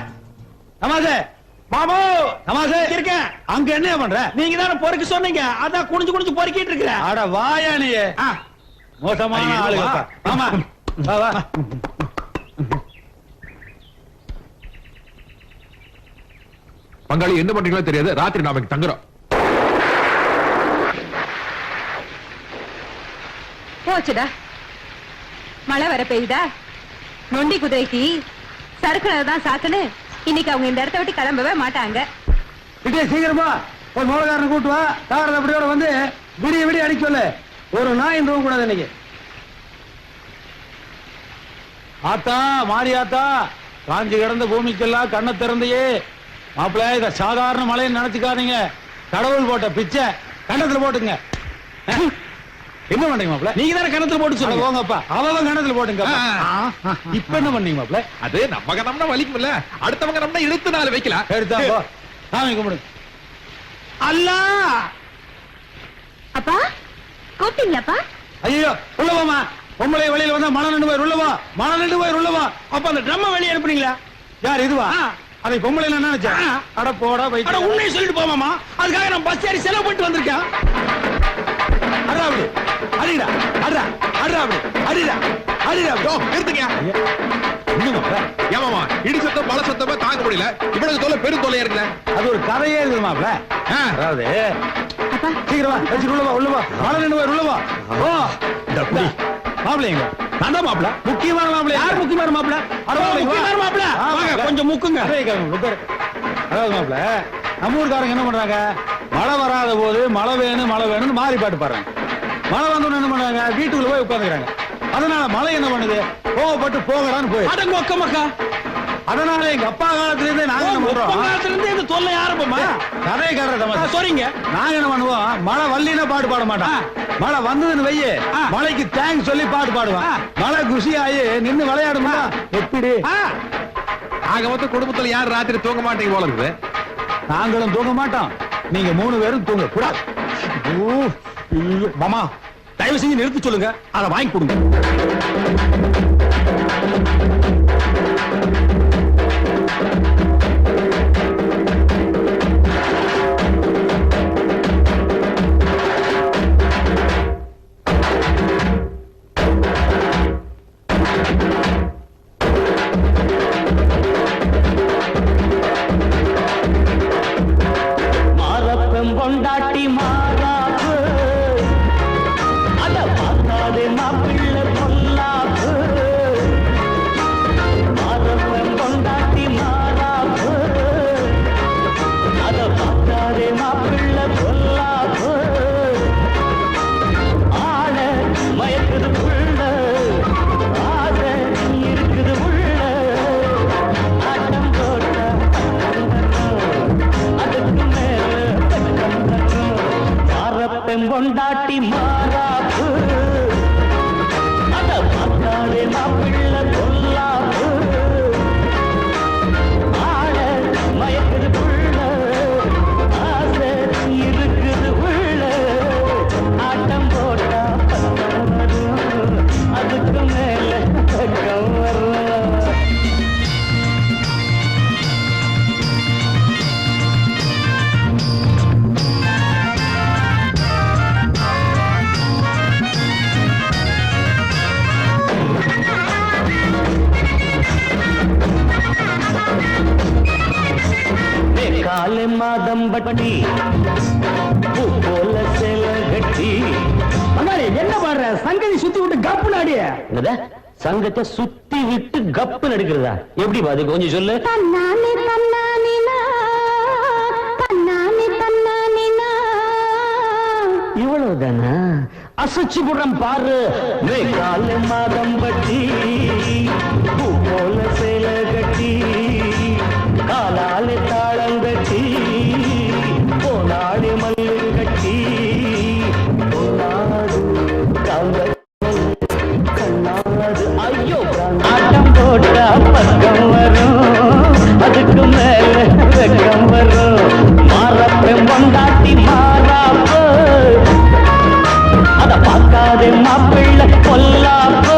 தமாசே மாமோ தமாசே இருக்கேன். அங்க என்ன பண்ற? நீங்க தானே பொறுக்க சொன்னீங்க. அதான் குனிஞ்சு குனிஞ்சு பொறுக்கிட்டு இருக்கிறேன். அட வாயா நீ. மோசமான ஆளுங்க. ஆமா வா வா. பங்காளி என்ன பண்றீங்களோ தெரியாது. ராத்திரி நாம இங்க தங்குறோம். போச்சுடா. மழை வர பெய்யுதா? நொண்டி குதிரைக்கு சறுக்குனதான் சாக்குன்னு இன்னைக்கு அவங்க இந்த இடத்த விட்டு கிளம்பவே மாட்டாங்க. இதே சீக்கிரமா ஒரு மூலக்காரனை கூட்டு வா. தாரத அப்படியோட வந்து விடிய விடிய அடிக்க சொல்லு. ஒரு நாய் தூங்க கூடாது இன்னைக்கு. ஆத்தா மாறி ஆத்தா, காஞ்சி கிடந்த பூமிக்கெல்லாம் கண்ணை திறந்தையே. மாப்பிள்ள இத சாதாரண மழையை நினைச்சுக்காதீங்க. கடவுள் போட்ட பிச்சை கண்ணத்துல போட்டுங்க. என்ன பண்ணீங்க மாப்பிள்ள? நீங்க தானே கணத்துல போட்டு சொல்லுங்க. போங்கப்பா. அவன் கணத்துல போட்டுங்க. இப்ப என்ன பண்ணீங்க மாப்பிள்ள? அது நம்ம கணம்னா வலிக்கும்ல. அடுத்தவங்க கணம்னா இழுத்து 4 வைக்கலாம். எடுத்தா போ. சாமி கும்பிடு. அல்லா அப்பா கூப்பிட்டீங்களாப்பா? ஐயோ உள்ள போமா. பொம்பளை வெளியில வந்தா மழை நின்று போய் உள்ளவா. மழை நின்று போய் உள்ளவா. அப்ப அந்த ட்ரம்ம வெளியே அனுப்புனீங்களா? யார் இதுவா? அதை பொம்பளை என்ன நினைச்சேன். அட போடா அட வைக்க. உண்மையை சொல்லிட்டு போமாமா. அதுக்காக நான் பஸ் ஏறி செலவு பண்ணிட்டு வந்திருக்கேன். அடா அப்படி அடிடா. அடா அடா அப்படி அடிடா அடிடா. நிறுத்துங்க. இன்னும் ஏமாமா இடி சத்தம் மழை சத்தமா தாங்க முடியல. இவ்வளவு தொலை பெரும் தொலையா இருக்குல்ல. அது ஒரு கதையே இருக்குது மாப்ள. அதாவது சீக்கிரமா வச்சு உள்ளவா உள்ளவா. மழை நின்று போய் உள்ளவா. ஓ மாப்பிள்ளைங்க நான் தான் மாப்பிள. முக்கியமான மாப்பிள. யார் முக்கியமான மாப்பிள? முக்கியமான மாப்பிள. வாங்க கொஞ்சம் முக்குங்க. அதாவது மாப்பிள நம்ம ஊர்காரங்க என்ன பண்றாங்க? மழை வராத போது மழை வேணும்னு மாறி பாட்டு பாடுறாங்க. மழை வந்தோன்னு என்ன பண்றாங்க? வீட்டுக்குள்ள போய் உட்காந்துக்கிறாங்க. அதனால மழை என்ன பண்ணுது? கோவப்பட்டு போகலான்னு போய் அடங்க ஒக்க மக்கா. அதனால எங்க அப்பா காலத்துல இருந்தே நாங்க என்ன பண்றோம்? காலத்துல இருந்தே இந்த தொல்லை ஆரம்பமா? கதை கதை சரிங்க. நாங்க என்ன பண்ணுவோம்? மழை வரலினா பாட்டு பாட மாட்டோம். மழை வந்ததுன்னு வையே மழைக்கு தேங்க்ஸ் சொல்லி பாட்டு பாடுவான். மழை குஷி ஆகி நின்னு விளையாடுமா? எப்படி? ஆக மொத்த குடும்பத்துல யார் ராத்திரி தூங்க மாட்டீங்க போல இருக்குது. நாங்களும் தூங்க மாட்டோம். நீங்க 3 பேரும் தூங்க கூடாது. மாமா தயவு செஞ்சு நிறுத்தி சொல்லுங்க. அதை வாங்கி கொடுங்க. கொண்டாட்டி பொண்டாட்டி மாறாப்பு அத பார்த்தாலே மாப்பிள்ள பொல்லாப்பு ஆட மயக்குது புள்ள ஆசை இருக்குது உள்ள ஆட்டம் போட்டா பக்கம் வரும் அதுக்கு மேல பக்கம் வரும் காலை மாதம் பட்டி பூ போல சேல கட்டி என்ன பாடுற சங்கதி சுத்தி விட்டு கப்பு நாடிய சங்கத்தை சுத்தி விட்டு கப்பு நடிக்கிறதா எப்படி பாது கொஞ்சம் சொல்லு தன்னானே தன்னானினா தன்னானே தன்னானினா இவ்வளவுதானா அசைச்சு புறம் பாரு காலை மாதம் பட்டி பூ போல சேல கட்டி காலாலே தாளம் கட்டி போனாடி மல்லு கட்டி போனாடு கண்ணாடு ஐயோ ஆட்டம் போட்டா பக்கம் வரும் அதுக்கு மேல வெக்கம் வரும் மாறப்ப கொண்டாட்டி மாறாப்பு அத பார்க்காதே மாப்பிள்ளை பொல்லாப்பு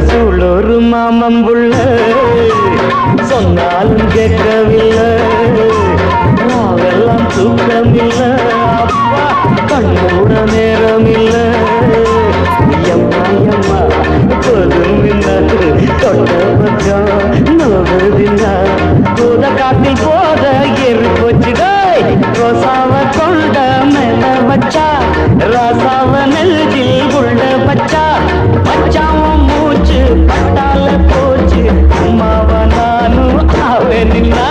சூழொரு மாமம்புள்ள சொன்னாலும் கேட்கவில்லை நாவெல்லாம் தூக்கமில்லை அப்பா கண்ணோட நேரமில்லை எம்மா எம்மா பொதுமில்லை தொட்ட பக்கம் நோவதில்லை கூட காட்டில் போத எரு போச்சுடா ரோசாவ கொண்ட மேல வச்சா ராசாவ நெல்லில் உள்ள பச்சா பச்சாவும் மூச்சு பட்டால போச்சு அம்மாவ நானும் ஆவேனில்லா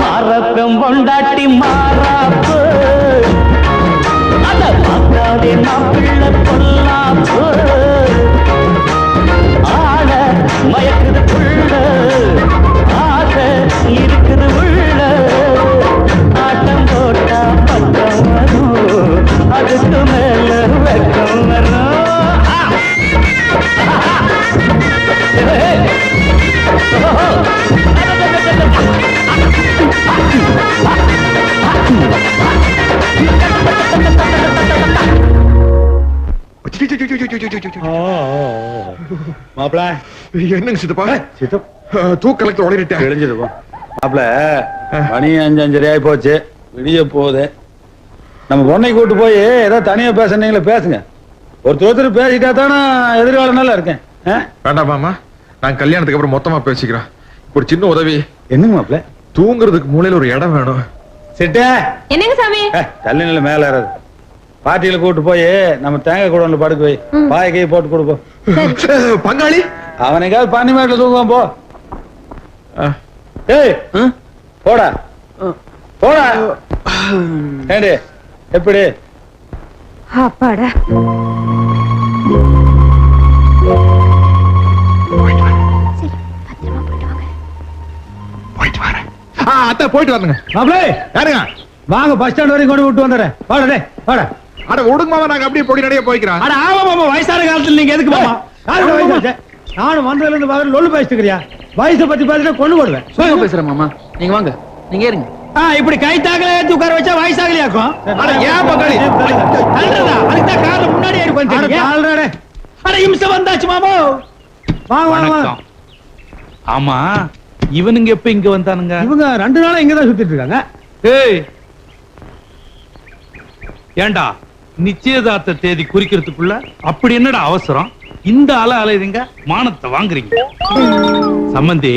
மாறப்பம் பொண்டாட்டி மாறாப்பு அத பார்க்காதே மாப்பிள்ள பொல்லாப்பு ஆட மயக்குது புள்ள ஆசை இருக்குது உள்ள ஆட்டம் போட்டா பக்கம் வரும் அதுக்கு மேல வெக்கம் வரும் மாப்பிள என்னங்க சித்தப்பா தூக்க கலெக்டர் உடனிட்டேன் தெரிஞ்சிருக்கும் மாப்பிள மணி 5:30 ஆகி போச்சு விடிய போகுது நம்ம பொண்ணை கூட்டு போய் ஏதோ தனியா பேசுனீங்களே பேசுங்க ஒருத்தர் பேசிட்டா தானே எதிர்காலம் நல்லா இருக்கேன் வேண்டாம் மாமா நான் கல்யாணத்துக்கு அப்புறம் மொத்தமா பேசிக்கிறேன் ஒரு சின்ன உதவி என்னங்க மாப்பிள தூங்குறதுக்கு மூலையில ஒரு இடம் வேணும் சிட்ட என்னங்க சாமி தள்ளி நில மேல ஏறாது பாட்டியில கூட்டு போய் நம்ம தேங்காய் கூட படுக்க வை பாய கை போட்டு கொடுப்போம் பங்காளி அவனைக்காவது பண்ணி மேட்ல தூங்குவான் போ ஏய் போடா போடா ஏண்டி எப்படி அப்பாடா போயிட்டு வரேன் அத்தை போயிட்டு வரணுங்க மாப்பிளே யாருங்க வாங்க பஸ் ஸ்டாண்ட் வரைக்கும் கொண்டு விட்டு வந்துடுறேன் வாடா டேய் வாடா அட ஒடுங்க மாமா நாங்க அப்படியே பொடி நடைய போய்க்கிறோம் அட ஆமா மாமா வயசான காலத்துல நீங்க எதுக்கு மாமா யாரு வயசாச்சு நானும் வந்ததுல இருந்து பாரு லொல்லு பேசிட்டு இருக்கறியா வயசை பத்தி பேசினா கொண்டு போடுவேன் சும்மா பேசுறேன் மாமா நீங்க வாங்க நீங்க ஏறுங்க இப்படி கை தாக்கல ஏத்தி உட்கார வச்சா வயசாகலையாக்கும் அட ஏன் பங்காளி தள்ளுறதா அதுக்கு தான் கார்ல முன்னாடி ஏறி கொஞ்சம் அட இம்சை வந்தாச்சு மாமா வாங்க வாங்க வணக்கம். ஆமா இவனுங்க எப்ப இங்க வந்தானுங்க இவங்க 2 நாளா இங்க தான் சுத்திட்டு இருக்காங்க ஏய் ஏண்டா நிச்சயதார்த்த தேதி குறிக்கிறதுக்குள்ள அப்படி என்னடா அவசரம் இந்த அலையுதுங்க மானத்தை வாங்குறீங்க சம்பந்தி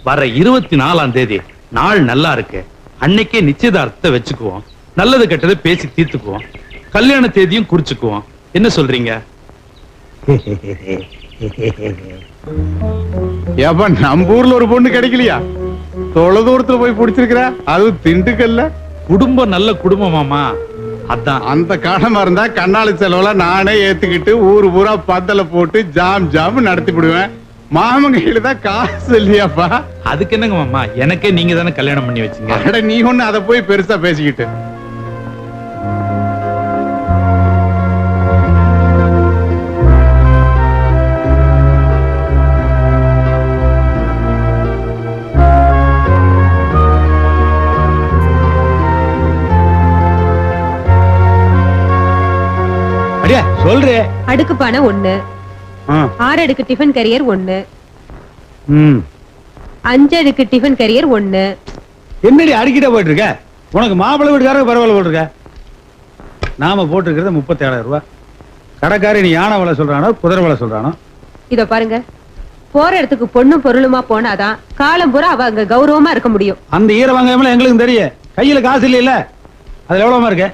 வர 24ஆம் தேதி நாள் நல்லா இருக்கு அன்னைக்கே நிச்சயதார்த்தத்தை வச்சுக்குவோம் நல்லது கெட்டதை பேசி தீர்த்துக்குவோம் கல்யாண தேதியும் குறிச்சுக்குவோம் என்ன சொல்றீங்க ஏப்பா நம்ம ஊர்ல ஒரு பொண்ணு கிடைக்கலையா? தொலை தூரத்துல போய் பிடிச்சிருக்கிற, அதுவும் திண்டுக்கல்ல. குடும்பம் நல்ல குடும்பம் மாமா. அதான் அந்த காரணமா இருந்தா கண்ணாளி செலவுல நானே ஏத்துக்கிட்டு ஊரு பூரா பந்தல போட்டு ஜாம் ஜாம் நடத்தி விடுவேன். மாமன் கையில தான் காசு இல்லையாப்பா. அதுக்கு என்னங்க மாமா, எனக்கே நீங்க தானே கல்யாணம் பண்ணி வச்சீங்க. அட நீ ஒண்ணு அதை போய் பெருசா பேசிக்கிட்டு. அடியா சொல்றே. அடுக்கு பானை 1, 6 அடுக்கு டிஃபன் கரியர் 1, 5 அடுக்கு டிஃபன் கரியர் 1. என்னடி அடிக்கிட்டே போயிட்டு இருக்க? உனக்கு மாப்பிள்ளை வீட்டுக்காரங்க பரவாயில்ல போட்டிருக்க. நாம போட்டிருக்கிறது 37,000 ரூபாய். கடைக்காரி நீ யானை விலை சொல்றானோ குதிரை விலை சொல்றானோ? இத பாருங்க, போற இடத்துக்கு பொண்ணும் பொருளுமா போனாதான் காலம் பூரா அவ அங்க கௌரவமா இருக்க முடியும். அந்த ஈர வாங்காமல எங்களுக்கு தெரியும். கையில காசு இல்ல. அது எவ்வளவுமா இருக்கு?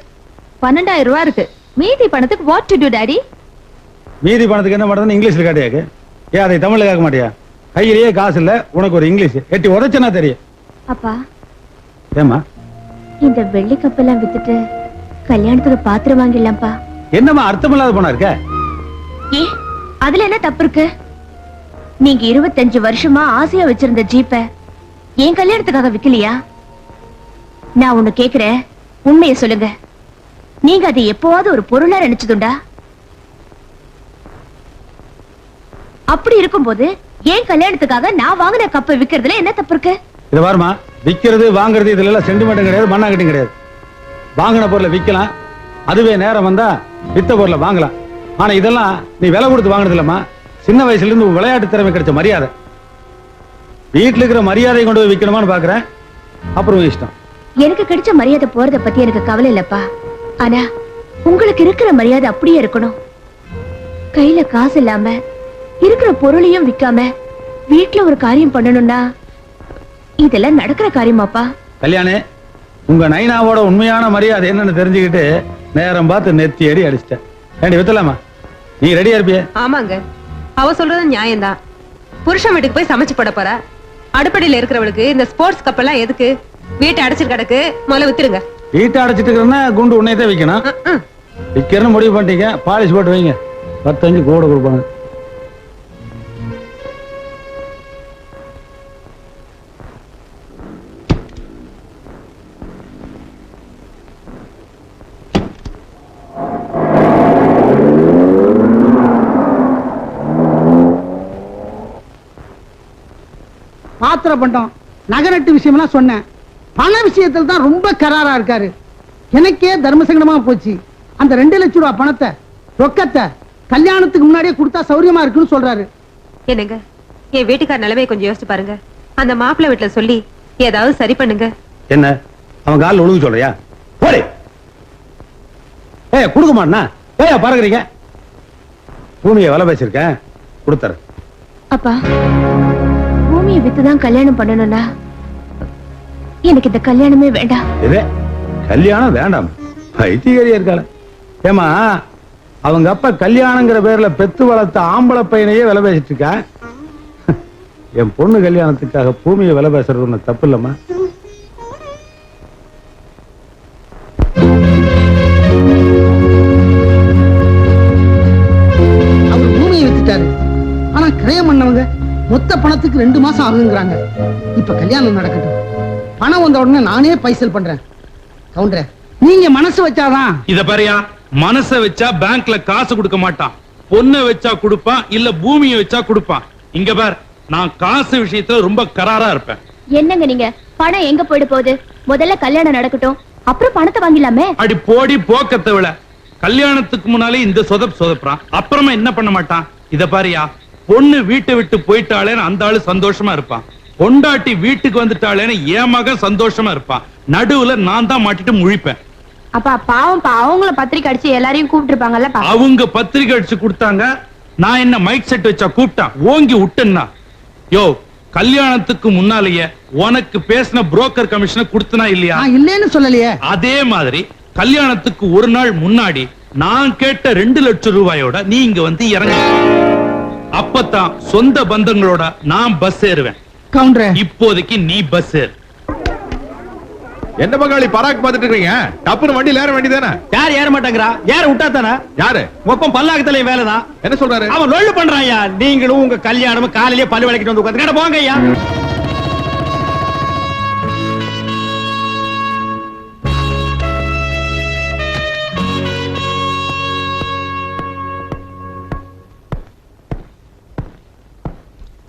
12,000 ரூபாய் இருக்கு. மீதி பணத்துக்கு வாட் டு டு டாடி? மீதி பணத்துக்கு என்ன பண்றதுன்னு இங்கிலீஷ்ல காட்டியாக்கு. ஏன் அதை தமிழ்ல கேட்க மாட்டியா? கையிலேயே காசு இல்ல, உனக்கு ஒரு இங்கிலீஷ் எட்டி உதச்சனா தெரியும். அப்பா, ஏமா இந்த வெள்ளி கப்பெல்லாம் வித்துட்டு கல்யாணத்துக்கு பாத்திரம் வாங்கிடலாம்ப்பா. என்னமா அர்த்தமில்லாத போனா இருக்க? ஏ, அதுல என்ன தப்பு இருக்கு? நீங்க 25 வருஷமா ஆசையா வச்சிருந்த ஜீப்ப என் கல்யாணத்துக்காக விக்கலையா? நான் ஒண்ணு கேக்குறேன், உண்மையை சொல்லுங்க. நீங்க அதை எப்பவாவது ஒரு பொருளா நினைச்சதுண்டா? அப்படி இருக்கும்போது ஏன் கல்யாணத்துக்காக நான் வாங்கின கப்பை விக்கிறதுல என்ன தப்பு இருக்கு? இது பாருமா, விக்கிறது வாங்குறது இதுல எல்லாம் சென்டிமெண்ட் கிடையாது, மண்ணாங்கட்டியும் கிடையாது. வாங்கின பொருளை விக்கலாம், அதுவே நேரம் வந்தா வித்த பொருளை வாங்கலாம். ஆனா இதெல்லாம் நீ விலை கொடுத்து வாங்கினது இல்லம்மா. சின்ன வயசுல இருந்து விளையாட்டு திறமை கிடைச்ச மரியாதை. வீட்டுல இருக்கிற மரியாதையை கொண்டு போய் விக்கணுமான்னு பாக்குறேன். அப்புறம் இஷ்டம். எனக்கு கிடைச்ச மரியாதை போறத பத்தி எனக்கு கவலை இல்லப்பா. ஆனா உங்களுக்கு இருக்கிற மரியாதை அப்படியே இருக்கணும். கையில காசு இல்லாம இருக்கிற பொருளையும் விக்காம வீட்டுல ஒரு காரியம் பண்ணணும்னா இதெல்லாம் நடக்கிற காரியமாப்பா? கல்யாணே, உங்க நைனாவோட உண்மையான மரியாதை என்னன்னு தெரிஞ்சுக்கிட்டு நேரம் பார்த்து நெத்தி ஏறி அடிச்சிட்டேன். ஏண்டி வித்தலாமா? நீ ரெடியா இருப்பிய? ஆமாங்க, அவ சொல்றது நியாயம்தான். புருஷன் வீட்டுக்கு போய் சமைச்சு போட போற. அடுப்படியில இருக்கிறவளுக்கு இந்த ஸ்போர்ட்ஸ் கப்பெல்லாம் எதுக்கு? வீட்டை அடைச்சிட்டு கிடக்கு, முதல்ல வித்துருங்க. வீட்டை அடைச்சிட்டு இருக்கிறன்னா குண்டு உன்னையதான் விக்கணும். விக்கிறன்னு முடிவு பண்ணிட்டீங்க, பாலிஷ் போட்டு வைங்க. 15 கூட கொடுப்பாங்க. பாத்திர பண்டம் நகரட்டு விஷயம்லாம் சொன்னேன். பண விஷயத்தில் தான் ரொம்ப கராரா இருக்காரு. எனக்கே தர்மசங்கடமா போச்சு. அந்த 2 லட்சம் ரூபாய் பணத்தை ரொக்கத்தை கல்யாணத்துக்கு முன்னாடியே கொடுத்தா சௌரியமா இருக்குன்னு சொல்றாரு. என்னங்க, என் வீட்டுக்கார நிலைமையை கொஞ்சம் யோசிச்சு பாருங்க. அந்த மாப்பிள்ளை வீட்டுல சொல்லி ஏதாவது சரி பண்ணுங்க. என்ன அவன் காலில் ஒழுங்கு சொல்றியா? போடே. ஏய் கொடுக்க மாட்டா? ஏயா பறக்குறீங்க? பூமியை விலை பேசிருக்கேன், கொடுத்தாரு. அப்பா, பூமியை வித்துதான் கல்யாணம் பண்ணணும்னா எனக்கு இந்த கல்யாணமே வேண்டாம். இது கல்யாணம் வேண்டாம், பைத்தியக்காரியா இருக்காள. ஏமா, அவங்க அப்பா கல்யாணங்கிற பேர்ல பெத்து வளர்த்த ஆம்பளை பையனையே விலை பேசிட்டு இருக்கா. என் பொண்ணு கல்யாணத்துக்காக பூமியை விலை பேசுறது ஒண்ணு தப்பு இல்லம்மா. அவர் பூமியை வித்துட்டாரு. ஆனா கிரயம் பண்ணவங்க மொத்த பணத்துக்கு 2 மாசம் ஆகுங்கிறாங்க. இப்ப கல்யாணம் நடக்கட்டும். பணம் வந்த உடனே நானே பைசல் பண்றேன். கவுண்டர், நீங்க மனசு வச்சாதான். இத பாரியா, மனச வச்சா பேங்க்ல காசு கொடுக்க மாட்டான். பொண்ணை வச்சா கொடுப்பான், இல்ல பூமியை வச்சா கொடுப்பான். இங்க பார், நான் காசு விஷயத்துல ரொம்ப கராரா இருப்பேன். என்னங்க நீங்க? பணம் எங்க போயிட போகுது? முதல்ல கல்யாணம் நடக்கட்டும், அப்புறம் பணத்தை வாங்கிடலாமே. அடி போடி போக்கத்தை விட கல்யாணத்துக்கு முன்னாலே இந்த சொதப்புறான், அப்புறமா என்ன பண்ண மாட்டான். இத பாரியா, பொண்ணு வீட்டை விட்டு போயிட்டாளேன்னு அந்த ஆளு சந்தோஷமா இருப்பான். பொண்டாட்டி வீட்டுக்கு வந்துட்டாளேன்னு என் மகன் சந்தோஷமா இருப்பான். நடுவுல நான் தான் மாட்டிட்டு முழிப்பேன். அப்பா பாவம், அவங்கள பத்திரிக்கை அடிச்சு எல்லாரையும் கூப்பிட்டு இருப்பாங்கல்ல. அவங்க பத்திரிக்கை அடிச்சு கொடுத்தாங்க, நான் என்ன மைக் செட் வச்சா கூப்பிட்டான், ஓங்கி விட்டேன்னா. யோ, கல்யாணத்துக்கு முன்னாலேயே உனக்கு பேசின புரோக்கர் கமிஷனை கொடுத்தனா இல்லையா? இல்லன்னு சொல்லலையே. அதே மாதிரி கல்யாணத்துக்கு ஒரு நாள் முன்னாடி நான் கேட்ட 2 லட்சம் ரூபாயோட நீ இங்க வந்து இறங்க. அப்பதான் சொந்த பந்தங்களோட நான் பஸ் ஏறுவேன். கவுண்டரே, இப்போதைக்கு நீ பஸ் ஏறு. என்ன பங்காளி பராக் பாத்துட்டு இருக்கீங்க? டப்புனு வண்டியில ஏற வேண்டியதானே? யார் ஏற மாட்டேங்கிறா? யார விட்டா தானே? யாரு மொப்பம் பல்லாக்கத்துல வேலைதான். என்ன சொல்றாரு? அவன் லொள்ளு பண்றான் ஐயா. நீங்களும் உங்க கல்யாணம் காலையிலேயே பல்லு விளக்கிட்டு வந்து உட்காந்து போங்க ஐயா.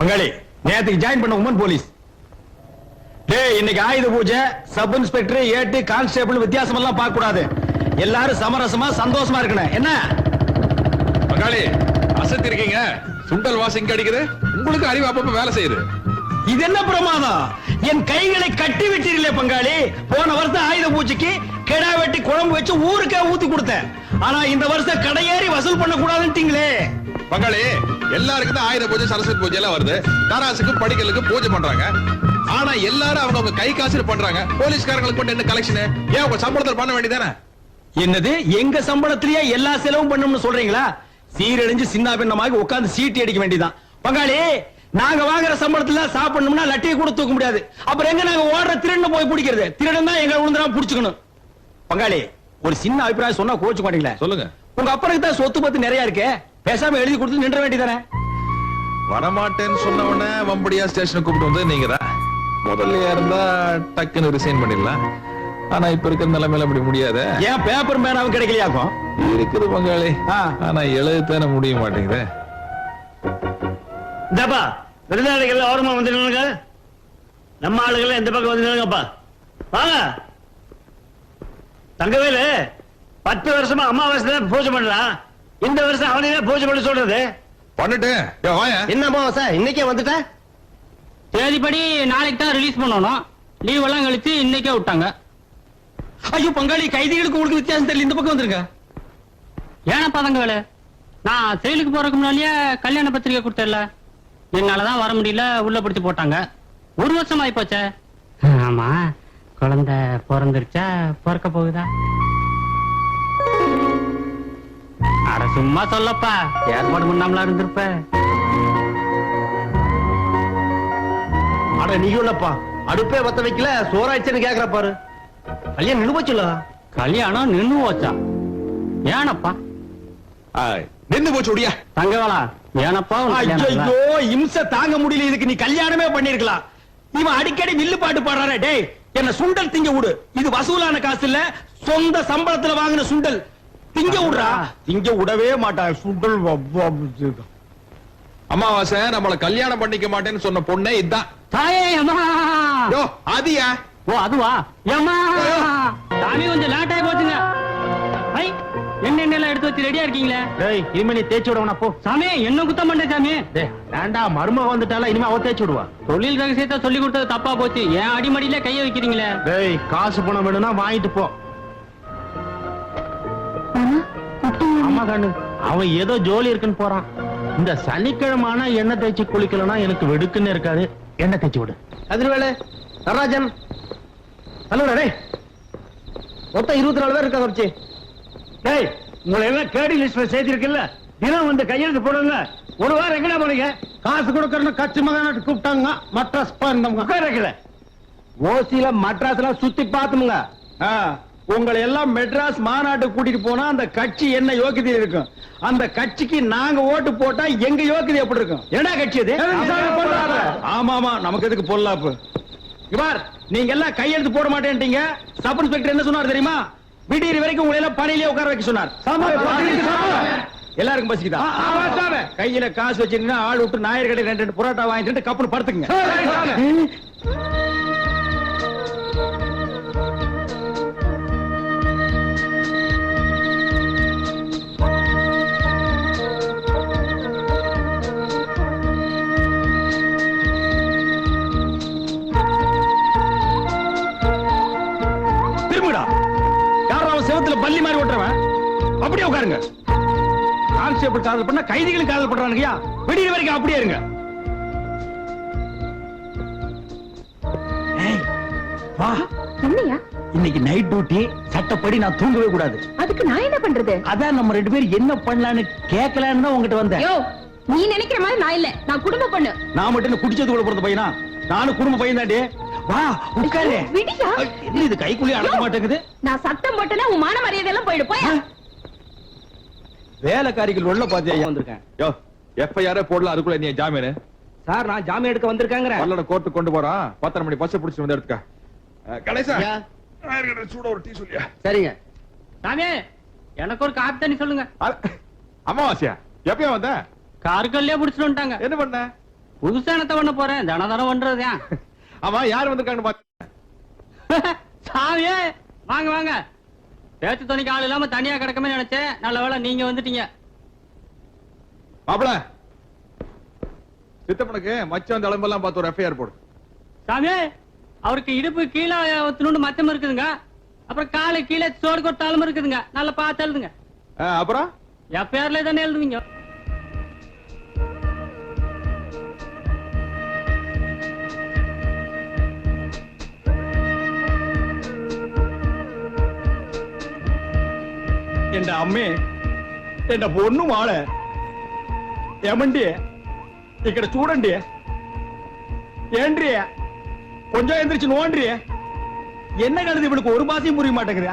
பங்காளி, நேத்துக்கு ஜாயின் பண்ண உமன் போலீஸ். டேய், இன்னைக்கு ஆயுத பூஜை. சப் இன்ஸ்பெக்டர், ஏட்டு, கான்ஸ்டேபிள் வித்தியாசம் எல்லாம் பார்க்க கூடாது. எல்லாரும் சமரசமா சந்தோஷமா இருக்கணும். என்ன பங்காளி அசத்தி இருக்கீங்க? சுண்டல் வாசம் இங்க அடிக்குது. உங்களுக்கு அறிவு அப்பப்ப வேலை செய்யுது. இது என்ன பிரமாதம்? என் கைகளை கட்டி விட்டீர்களே பங்காளி. போன வருஷம் ஆயுத பூஜைக்கு கிடா வெட்டி குழம்பு வச்சு ஊருக்கே ஊத்தி கொடுத்தேன். ஆனா இந்த வருஷம் கடையேறி வசூல் பண்ண கூடாதுன்றீங்களே. பங்காளி, எல்லாருக்கும் தான் ஆயுத பூஜை, சரஸ்வதி பூஜை எல்லாம் வருது. தராசுக்கு படிக்கலுக்கு பூஜை பண்றாங்க. ஆனா எல்லாரும் அவங்க கை காசு பண்றாங்க. போலீஸ்காரங்களுக்கு மட்டும் என்ன கலெக்ஷன்? ஏன் உங்க சம்பளத்தில் பண்ண வேண்டியதானே? என்னது, எங்க சம்பளத்திலேயே எல்லா செலவும் பண்ணணும்னு சொல்றீங்களா? சீரழிஞ்சு சின்ன பின்னமாக உட்கார்ந்து சீட்டி அடிக்க வேண்டியதான். பங்காளி, நாங்க வாங்குற சம்பளத்துல சாப்பிடணும்னா லட்டியை கூட தூக்க முடியாது. அப்புறம் எங்க நாங்க ஓடுற திருடன் போய் பிடிக்கிறது? திருடன் தான் எங்க விழுந்துடா புடிச்சுக்கணும். பங்காளி, ஒரு சின்ன அபிப்பிராயம் சொன்னா கோச்சு மாட்டீங்களா? சொல்லுங்க. உங்க அப்பனுக்கு தான் சொத்து பத்து நிறைய இருக்கு. பேசாம எழுதி கொடுத்து நின்ற வேண்டியதானே? வரமாட்டேன்னு சொன்ன உடனே வம்படியா ஸ்டேஷனுக்கு கூப்பிட்டு வந்து நீங்க தான் முதல்ல இருந்தா டக்குன்னு ரிசைன் பண்ணிடலாம். ஆனா இப்ப இருக்கிற நிலைமையில அப்படி முடியாது. ஏன் பேப்பர் பேனாவும் கிடைக்கலையாக்கும்? இருக்குது பங்காளி. ஆனா எழுதத்தானே முடிய மாட்டேங்குது. இந்தப்பா விருந்தாளிகள் ஓரமா வந்துடுங்க. நம்ம ஆளுகள் எந்த பக்கம் வந்துடுங்கப்பா. வாங்க. தங்கவேலு 10 வருஷமா அமாவாசை தான் பூஜை பண்ணலாம். இந்த வருஷம் அவனே பூஜை பண்ண சொல்றது. பண்ணிட்டு என்ன அமாவாசை இன்னைக்கே வந்துட்ட? தேதிப்படி நாளைக்கு தான் ரிலீஸ் பண்ணணும். லீவ் எல்லாம் கழிச்சு இன்னைக்கே விட்டாங்க. ஐயோ பங்காளி, கைதிகளுக்கு உங்களுக்கு வித்தியாசம் தெரியல. இந்த பக்கம் வந்துருங்க. ஏனப்பா தங்கவேலு, நான் செயலுக்கு போறதுக்கு முன்னாலேயே கல்யாண பத்திரிகை கொடுத்தேன்ல. என்னாலதான் வர முடியல, உள்ள பிடிச்சு போட்டாங்க. 1 வருஷம் ஆயிப்போச்சே. ஆமா, குழந்தை பிறந்துருச்சா பிறக்க போகுதா? அட சும்மா சொல்லப்பா, ஏற்பாடு பண்ணாமலா இருந்திருப்ப. அட நீ இல்லப்பா, அடுப்பே பத்த வைக்கல, சோறாச்சுன்னு கேக்குற பாரு. கல்யாணம் நின்னு போச்சுல. கல்யாணம் நின்னு போச்சா? ஏனப்பா? நின்னு போச்சு ஒடியா. தங்கவேலா, ஏனப்பா உன் கல்யாணம் இல்ல? ஐயோ, இம்சை தாங்க முடியல. இதுக்கு நீ கல்யாணமே பண்ணிருக்கலாம். இவன் அடிக்கடி வில்லு பாட்டு பாடுறானே. டேய், என்ன சுண்டல் திங்க விடு. இது வசூலான காசு இல்ல, சொந்த சம்பளத்துல வாங்கின சுண்டல். திங்க விடுறா. திங்க விடவே மாட்டான் சுண்டல். அமாவாசை நம்மள கல்யாணம் பண்ணிக்க மாட்டேன்னு சொன்ன பொண்ணே இதான். தாயே அம்மா. யோ, அதியா? ஓ அதுவா? அம்மா சாமி, கொஞ்சம் லேட் ஆகி போச்சுங்க. ஐ, எண்ணெய் எடுத்து வச்சு ரெடியா இருக்கீங்களே? டேய், இனிமே நீ தேய்ச்சி விடவனா போ. சாமி, என்ன குத்தம் பண்ண சாமி? டேய், வேண்டா, மருமக வந்துட்டால, இனிமே அவ தேய்ச்சி விடுவா. தொழில் ரகசியத்தை சொல்லி கொடுத்தது தப்பா போச்சு. ஏன் அடிமடியில கைய வைக்கிறீங்களே? டேய், காசு பணம் வேணும்னா வாங்கிட்டு போ. அம்மா கண்ணு, அவன் ஏதோ ஜோலி இருக்குன்னு போறான். இந்த சனிக்கிழமான எண்ணெய் தேய்ச்சி குளிக்கலன்னா எனக்கு வெடுக்குன்னு இருக்காது. எண்ணெய் தேய்ச்சி விடு. அதிர்வேலு, நடராஜன், ஹலோ. டேய், மொத்தம் 24 பேர் இருக்காங்க. வச்சு டேய், உங்களை எல்லாம் கேடி லிஸ்ட்ல சேர்த்திருக்குல்ல, தினம் வந்து கையெழுத்து போடுங்க. ஒரு வாரம் எங்கடா போறீங்க? காசு கொடுக்கறன்னு கட்சி மகனாட்டு கூப்பிட்டாங்க. மட்ராஸ் போயிருந்தவங்க உட்காரக்கல. ஓசியில மட்ராஸ்ல சுத்தி பாத்துமுங்க. உங்களை எல்லாம் மெட்ராஸ் மாநாட்டு கூட்டிட்டு போனா அந்த கட்சி என்ன யோகியதை இருக்கும்? அந்த கட்சிக்கு நாங்க ஓட்டு போட்டா எங்க யோகியதை எப்படி இருக்கும்? என்ன கட்சி அது? ஆமா ஆமா, நமக்கு எதுக்கு பொல்லாப்பு? இவர் நீங்க எல்லாம் கையெழுத்து போட மாட்டேன்ட்டீங்க. சப் இன்ஸ்பெக்டர் என்ன சொன்னார் தெரியுமா? விடியறி வரைக்கும் உங்களை எல்லாம் பணியிலே உட்கார வைக்க சொன்னார். எல்லாருக்கும் பசிக்குதா? கையில காசு வச்சிருந்தா ஆள் விட்டு நாயர் கடை 2 புரோட்டா வாங்கிட்டு கப்புனு படுத்துங்க. திரும்புடா. யாரும் அவன் செவத்துல பள்ளி மாதிரி ஓட்டுறவன். அப்படியே உட்காருங்க. கான்ஸ்டேபிள் காதல் பண்ணா கைதிகளும் காதல் பண்றானுங்கயா. விடிய வரைக்கும் அப்படியே இருங்க. வா. என்னையா? இன்னைக்கு நைட் டியூட்டி. சட்டப்படி நான் தூங்கவே கூடாது. அதுக்கு நான் என்ன பண்றது? அதான் நம்ம 2 பேரும் என்ன பண்ணலான்னு கேட்கலான்னு தான் உங்ககிட்ட வந்தேன். யோ, நீ நினைக்கிற மாதிரி நான் இல்ல, நான் குடும்ப பொண்ணு. நான் மட்டும் என்ன குடிச்சது கூட பிறந்த பையனா? நானும் குடும்ப பையன் தாண்டி. வா உட்காரு. விடியா? என்ன இது கைக்குள்ளே அடக்க மாட்டேங்குது? நான் சத்தம் போட்டேன்னா உன் மான மரியாதை எல்லாம் போயிடு. போயா. வேலைக்காரிகள் உள்ள பாத்து ஐயா வந்திருக்கேன். யோ எஃப்ஐஆர் போடல, அதுக்குள்ள நீ ஜாமீன். சார் நான் ஜாமீன் எடுக்க வந்திருக்காங்கற. பல்லட கோர்ட்டு கொண்டு போறான். 10:30 மணி பஸ் பிடிச்சு வந்து எடுத்துக்க. கணேசா சூட ஒரு டீ சொல்லியா? சரிங்க. சாமி எனக்கு ஒரு காப்பி தண்ணி சொல்லுங்க. அமாவாசையா எப்பயா வந்த? கார்கல்லே புடிச்சிட்டு வந்துட்டாங்க. என்ன பண்ண? புதுசா என்னத்த பண்ண போறேன், தனம் பண்றதா. ஆமா யார் வந்திருக்காங்கன்னு பாத்து. சாமியே வாங்க வாங்க. பேச்சு துணிக்கு ஆள் இல்லாம தனியா கிடக்கமே நினைச்சேன். நல்ல வேளை நீங்க வந்துட்டீங்க. மாப்பிள சித்தப்பனுக்கு மச்சான் தளம்பெல்லாம் பார்த்து ஒரு எஃப்ஐஆர் போடு. சாமி அவருக்கு இடுப்பு கீழே ஒத்துணுண்டு மச்சம் இருக்குதுங்க. அப்புறம் காலு கீழே சோடு கொட்டாலும் இருக்குதுங்க. நல்லா பார்த்து எழுதுங்க. அப்புறம் எஃப்ஐஆர்ல தானே எழுதுவீங்க. என் அம்மே என் பொண்ணு மாள ఏమండి ఇక్కడ చూడండి ఏంట్రీ కొంచెం ఎந்திரிச்சு நோண்டி என்ன கழுது இவளுக்கு ஒரு பாசையும் புரிய மாட்டேங்குது.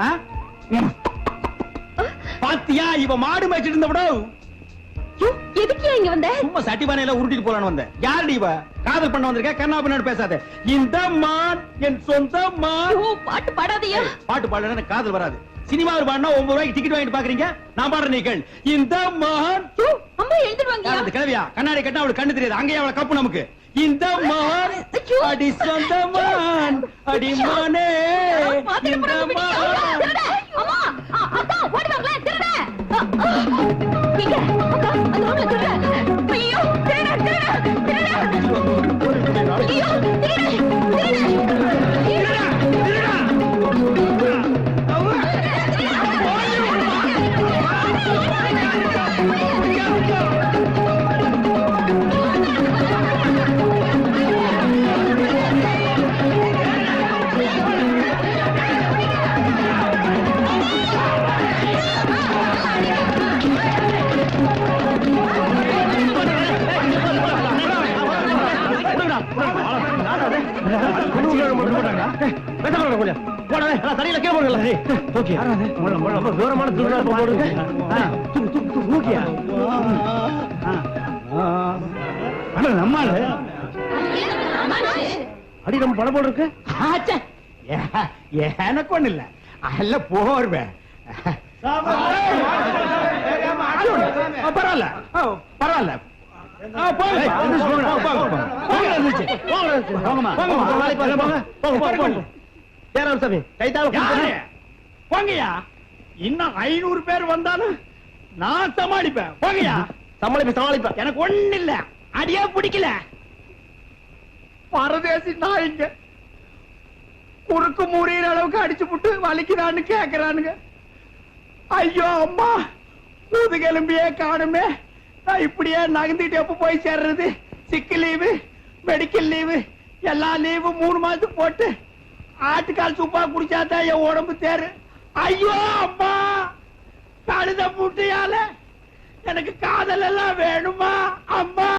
பாத்தியா இவ மாடு மேய்ச்சிட்டு இருந்த விட எதுக்கு இங்க வந்த? சும்மா சட்டி பானையில உருட்டிட்டு போலான்னு வந்தேன். யாருடி இவ? காதல் பண்ண வந்திருக்க? கண்ணா பின்னாடி பேசாத. இந்த மான் என் சொந்த மான். பாட்டு பாடாதீயா? பாட்டு பாடல எனக்கு காதல் வராது. சினிமா பாடினா 9 ரூபாய்க்கு டிக்கெட் வாங்கிட்டு பாக்குறீங்க. நான் பாடுறேன் நீ கேள். இந்த மகன் அம்மா எழுந்துருவாங்க. அந்த கிழவியா கண்ணாடி கட்டா அவளுக்கு கண்ணு தெரியாது. அங்கேயே அவளை கப்பு நமக்கு. இந்த மகன் அடி சொந்த மகன் அடி மானே இந்த மகன். அம்மா அக்கா ஓடி வாங்களே திருட. இங்க அக்கா அந்த ரூம்ல திருட. ஐயோ திருட திருட திருட. ஐயோ திருட அடி நம்ம பணம் போல் இருக்கு. எனக்கு ஒண்ணு இல்ல அல்ல போர்வேன். பரவாயில்ல பரவாயில்ல. போங்கயா. இன்னும் 500 பேர் வந்தாலும் நான் சமாளிப்பேன். போங்கயா. சமாளிப்பேன். எனக்கு ஒண்ணு இல்ல. அடியே பிடிக்கல. பரதேசி நாய்ங்க குறுக்கு முறியிற அளவுக்கு அடிச்சு புட்டு வலிக்கிறான்னு கேக்குறானுங்க. ஐயோ அம்மா முதுகெலும்பியே காணுமே. நான் இப்படியே நகர்ந்துட்டு எப்ப போய் சேர்றது? சிக்கு லீவு மெடிக்கல் லீவு எல்லா லீவு 3 மாசத்துக்கு போட்டு ஆட்டுக்கால் சூப்பா குடிச்சாதான் என் உடம்பு தேரு. ஐயோ அம்மா கழுத பூட்டியால எனக்கு காதல் எல்லாம் வேணுமா அம்மா?